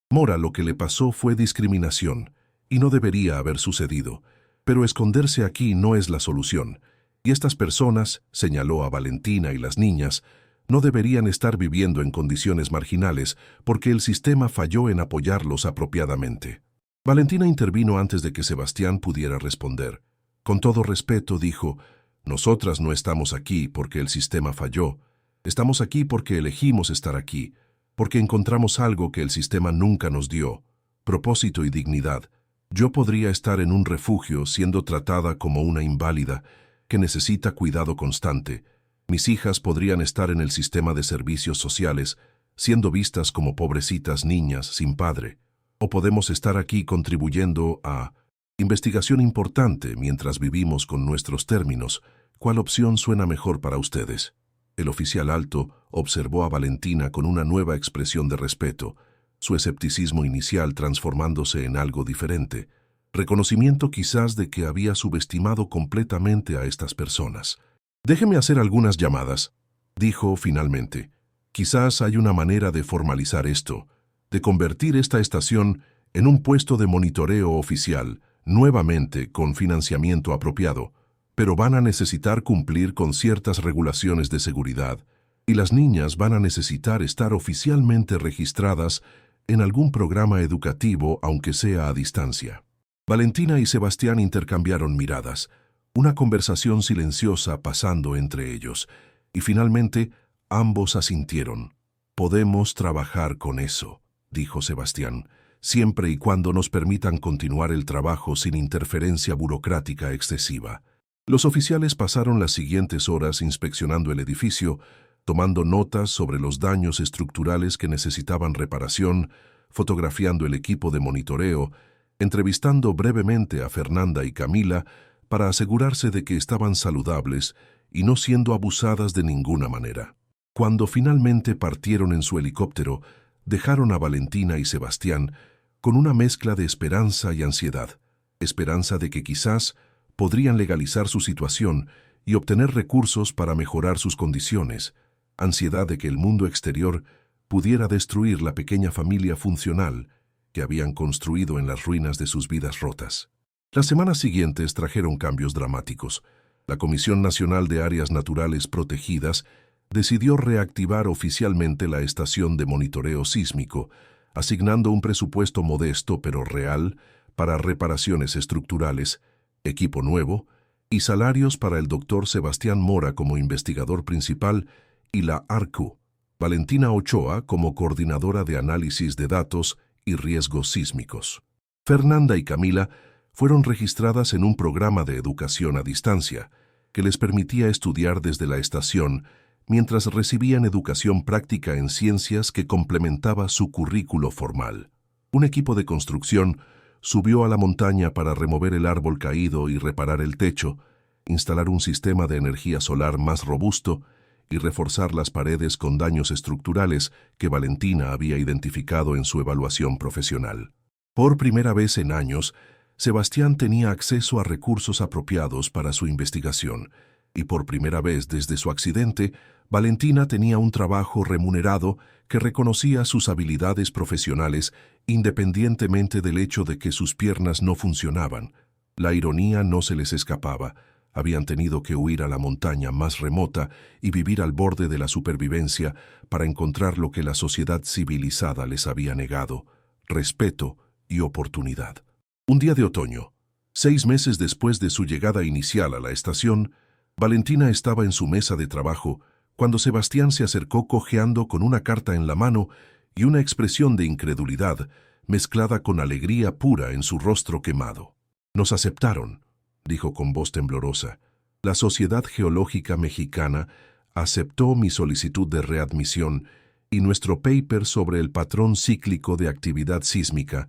Mora, lo que le pasó fue discriminación, y no debería haber sucedido. Pero esconderse aquí no es la solución, y estas personas», señaló a Valentina y las niñas, «no deberían estar viviendo en condiciones marginales porque el sistema falló en apoyarlos apropiadamente». Valentina intervino antes de que Sebastián pudiera responder. Con todo respeto dijo: «Nosotras no estamos aquí porque el sistema falló. Estamos aquí porque elegimos estar aquí, porque encontramos algo que el sistema nunca nos dio: propósito y dignidad. Yo podría estar en un refugio siendo tratada como una inválida que necesita cuidado constante. Mis hijas podrían estar en el sistema de servicios sociales, siendo vistas como pobrecitas niñas sin padre. O podemos estar aquí contribuyendo a investigación importante mientras vivimos con nuestros términos. ¿Cuál opción suena mejor para ustedes?» El oficial alto observó a Valentina con una nueva expresión de respeto, su escepticismo inicial transformándose en algo diferente, reconocimiento quizás de que había subestimado completamente a estas personas. «Déjeme hacer algunas llamadas», dijo finalmente. «Quizás hay una manera de formalizar esto, de convertir esta estación en un puesto de monitoreo oficial, nuevamente con financiamiento apropiado, pero van a necesitar cumplir con ciertas regulaciones de seguridad, y las niñas van a necesitar estar oficialmente registradas en algún programa educativo, aunque sea a distancia». Valentina y Sebastián intercambiaron miradas, una conversación silenciosa pasando entre ellos, y finalmente ambos asintieron. «Podemos trabajar con eso», dijo Sebastián, «siempre y cuando nos permitan continuar el trabajo sin interferencia burocrática excesiva». Los oficiales pasaron las siguientes horas inspeccionando el edificio, tomando notas sobre los daños estructurales que necesitaban reparación, fotografiando el equipo de monitoreo, entrevistando brevemente a Fernanda y Camila para asegurarse de que estaban saludables y no siendo abusadas de ninguna manera. Cuando finalmente partieron en su helicóptero, dejaron a Valentina y Sebastián con una mezcla de esperanza y ansiedad. Esperanza de que quizás podrían legalizar su situación y obtener recursos para mejorar sus condiciones. Ansiedad de que el mundo exterior pudiera destruir la pequeña familia funcional que habían construido en las ruinas de sus vidas rotas. Las semanas siguientes trajeron cambios dramáticos. La Comisión Nacional de Áreas Naturales Protegidas decidió reactivar oficialmente la estación de monitoreo sísmico, asignando un presupuesto modesto pero real para reparaciones estructurales, equipo nuevo y salarios para el doctor Sebastián Mora como investigador principal y la ARCU, Valentina Ochoa como coordinadora de análisis de datos y riesgos sísmicos. Fernanda y Camila fueron registradas en un programa de educación a distancia que les permitía estudiar desde la estación mientras recibían educación práctica en ciencias que complementaba su currículo formal. Un equipo de construcción subió a la montaña para remover el árbol caído y reparar el techo, instalar un sistema de energía solar más robusto y reforzar las paredes con daños estructurales que Valentina había identificado en su evaluación profesional. Por primera vez en años, Sebastián tenía acceso a recursos apropiados para su investigación, y por primera vez desde su accidente, Valentina tenía un trabajo remunerado que reconocía sus habilidades profesionales independientemente del hecho de que sus piernas no funcionaban. La ironía no se les escapaba. Habían tenido que huir a la montaña más remota y vivir al borde de la supervivencia para encontrar lo que la sociedad civilizada les había negado: respeto y oportunidad. Un día de otoño, 6 meses después de su llegada inicial a la estación, Valentina estaba en su mesa de trabajo cuando Sebastián se acercó cojeando con una carta en la mano y una expresión de incredulidad mezclada con alegría pura en su rostro quemado. «Nos aceptaron», dijo con voz temblorosa. «La Sociedad Geológica Mexicana aceptó mi solicitud de readmisión y nuestro paper sobre el patrón cíclico de actividad sísmica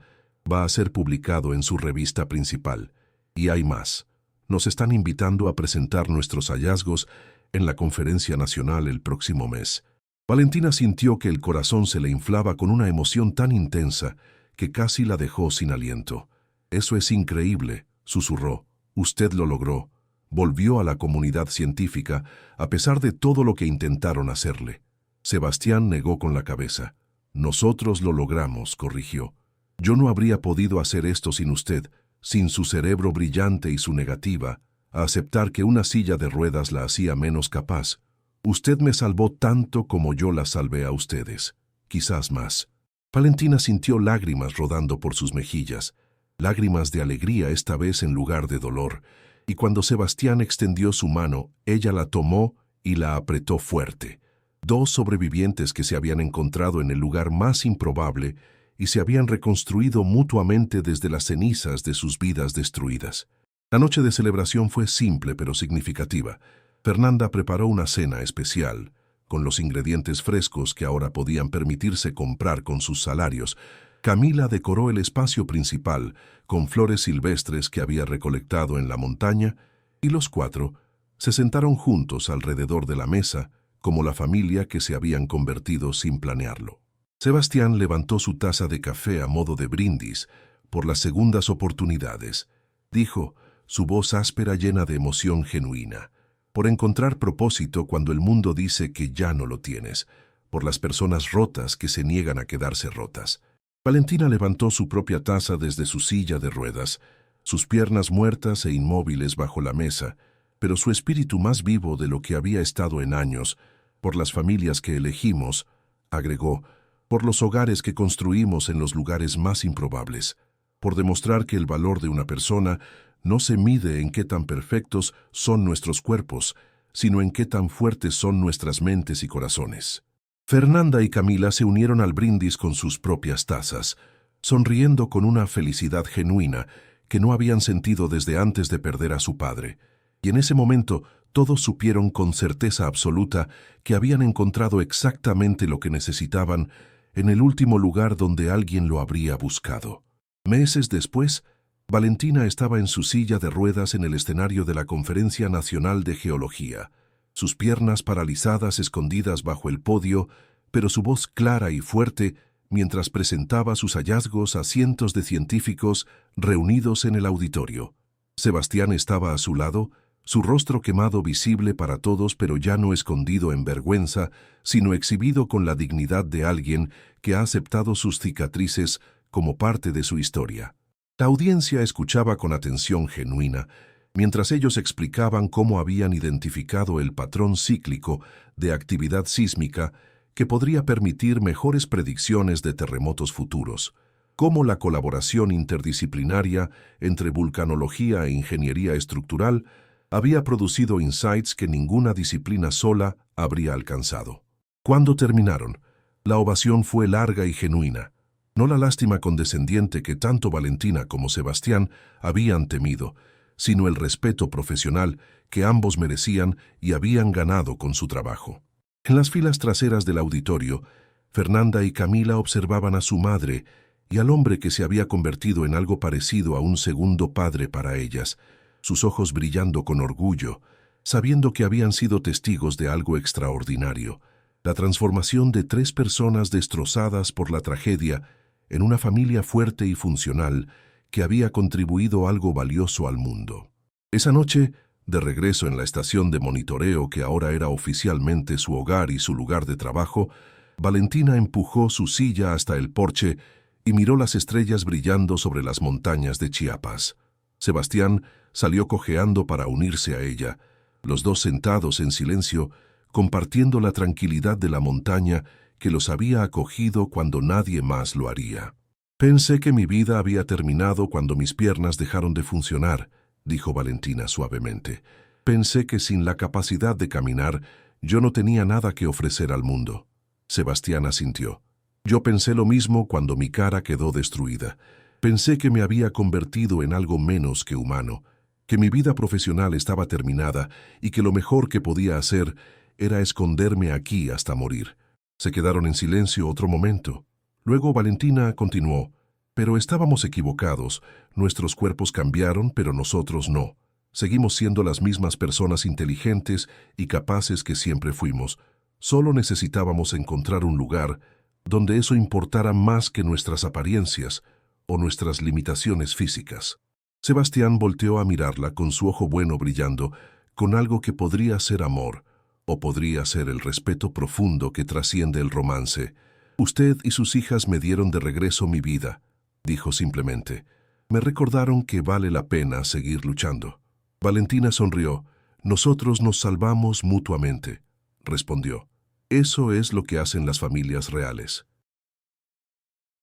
va a ser publicado en su revista principal. Y hay más. Nos están invitando a presentar nuestros hallazgos en la conferencia nacional el próximo mes». Valentina sintió que el corazón se le inflaba con una emoción tan intensa que casi la dejó sin aliento. «Eso es increíble», susurró. «Usted lo logró. Volvió a la comunidad científica a pesar de todo lo que intentaron hacerle». Sebastián negó con la cabeza. «Nosotros lo logramos», corrigió. «Yo no habría podido hacer esto sin usted, sin su cerebro brillante y su negativa a aceptar que una silla de ruedas la hacía menos capaz. Usted me salvó tanto como yo la salvé a ustedes, quizás más». Valentina sintió lágrimas rodando por sus mejillas, lágrimas de alegría esta vez en lugar de dolor, y cuando Sebastián extendió su mano, ella la tomó y la apretó fuerte. 2 sobrevivientes que se habían encontrado en el lugar más improbable y se habían reconstruido mutuamente desde las cenizas de sus vidas destruidas. La noche de celebración fue simple pero significativa. Fernanda preparó una cena especial, con los ingredientes frescos que ahora podían permitirse comprar con sus salarios. Camila decoró el espacio principal con flores silvestres que había recolectado en la montaña, y los 4 se sentaron juntos alrededor de la mesa, como la familia que se habían convertido sin planearlo. Sebastián levantó su taza de café a modo de brindis por las segundas oportunidades. Dijo, su voz áspera llena de emoción genuina: «Por encontrar propósito cuando el mundo dice que ya no lo tienes, por las personas rotas que se niegan a quedarse rotas». Valentina levantó su propia taza desde su silla de ruedas, sus piernas muertas e inmóviles bajo la mesa, pero su espíritu más vivo de lo que había estado en años. «Por las familias que elegimos», agregó, «por los hogares que construimos en los lugares más improbables, por demostrar que el valor de una persona no se mide en qué tan perfectos son nuestros cuerpos, sino en qué tan fuertes son nuestras mentes y corazones». Fernanda y Camila se unieron al brindis con sus propias tazas, sonriendo con una felicidad genuina que no habían sentido desde antes de perder a su padre. Y en ese momento todos supieron con certeza absoluta que habían encontrado exactamente lo que necesitaban en el último lugar donde alguien lo habría buscado. Meses después, Valentina estaba en su silla de ruedas en el escenario de la Conferencia Nacional de Geología, sus piernas paralizadas escondidas bajo el podio, pero su voz clara y fuerte mientras presentaba sus hallazgos a cientos de científicos reunidos en el auditorio. Sebastián estaba a su lado, su rostro quemado visible para todos, pero ya no escondido en vergüenza, sino exhibido con la dignidad de alguien que ha aceptado sus cicatrices como parte de su historia. La audiencia escuchaba con atención genuina, mientras ellos explicaban cómo habían identificado el patrón cíclico de actividad sísmica que podría permitir mejores predicciones de terremotos futuros, cómo la colaboración interdisciplinaria entre vulcanología e ingeniería estructural había producido insights que ninguna disciplina sola habría alcanzado. Cuando terminaron, la ovación fue larga y genuina, no la lástima condescendiente que tanto Valentina como Sebastián habían temido, sino el respeto profesional que ambos merecían y habían ganado con su trabajo. En las filas traseras del auditorio, Fernanda y Camila observaban a su madre y al hombre que se había convertido en algo parecido a un segundo padre para ellas, sus ojos brillando con orgullo, sabiendo que habían sido testigos de algo extraordinario, la transformación de 3 personas destrozadas por la tragedia en una familia fuerte y funcional que había contribuido algo valioso al mundo. Esa noche, de regreso en la estación de monitoreo que ahora era oficialmente su hogar y su lugar de trabajo, Valentina empujó su silla hasta el porche y miró las estrellas brillando sobre las montañas de Chiapas. Sebastián salió cojeando para unirse a ella, los dos sentados en silencio, compartiendo la tranquilidad de la montaña que los había acogido cuando nadie más lo haría. «Pensé que mi vida había terminado cuando mis piernas dejaron de funcionar», dijo Valentina suavemente. «Pensé que sin la capacidad de caminar, yo no tenía nada que ofrecer al mundo». Sebastián asintió. «Yo pensé lo mismo cuando mi cara quedó destruida. Pensé que me había convertido en algo menos que humano, que mi vida profesional estaba terminada y que lo mejor que podía hacer era esconderme aquí hasta morir». Se quedaron en silencio otro momento. Luego Valentina continuó. «Pero estábamos equivocados. Nuestros cuerpos cambiaron, pero nosotros no. Seguimos siendo las mismas personas inteligentes y capaces que siempre fuimos. Solo necesitábamos encontrar un lugar donde eso importara más que nuestras apariencias o nuestras limitaciones físicas». Sebastián volteó a mirarla con su ojo bueno brillando, con algo que podría ser amor, o podría ser el respeto profundo que trasciende el romance. «Usted y sus hijas me dieron de regreso mi vida», dijo simplemente. «Me recordaron que vale la pena seguir luchando». Valentina sonrió. «Nosotros nos salvamos mutuamente», respondió. «Eso es lo que hacen las familias reales».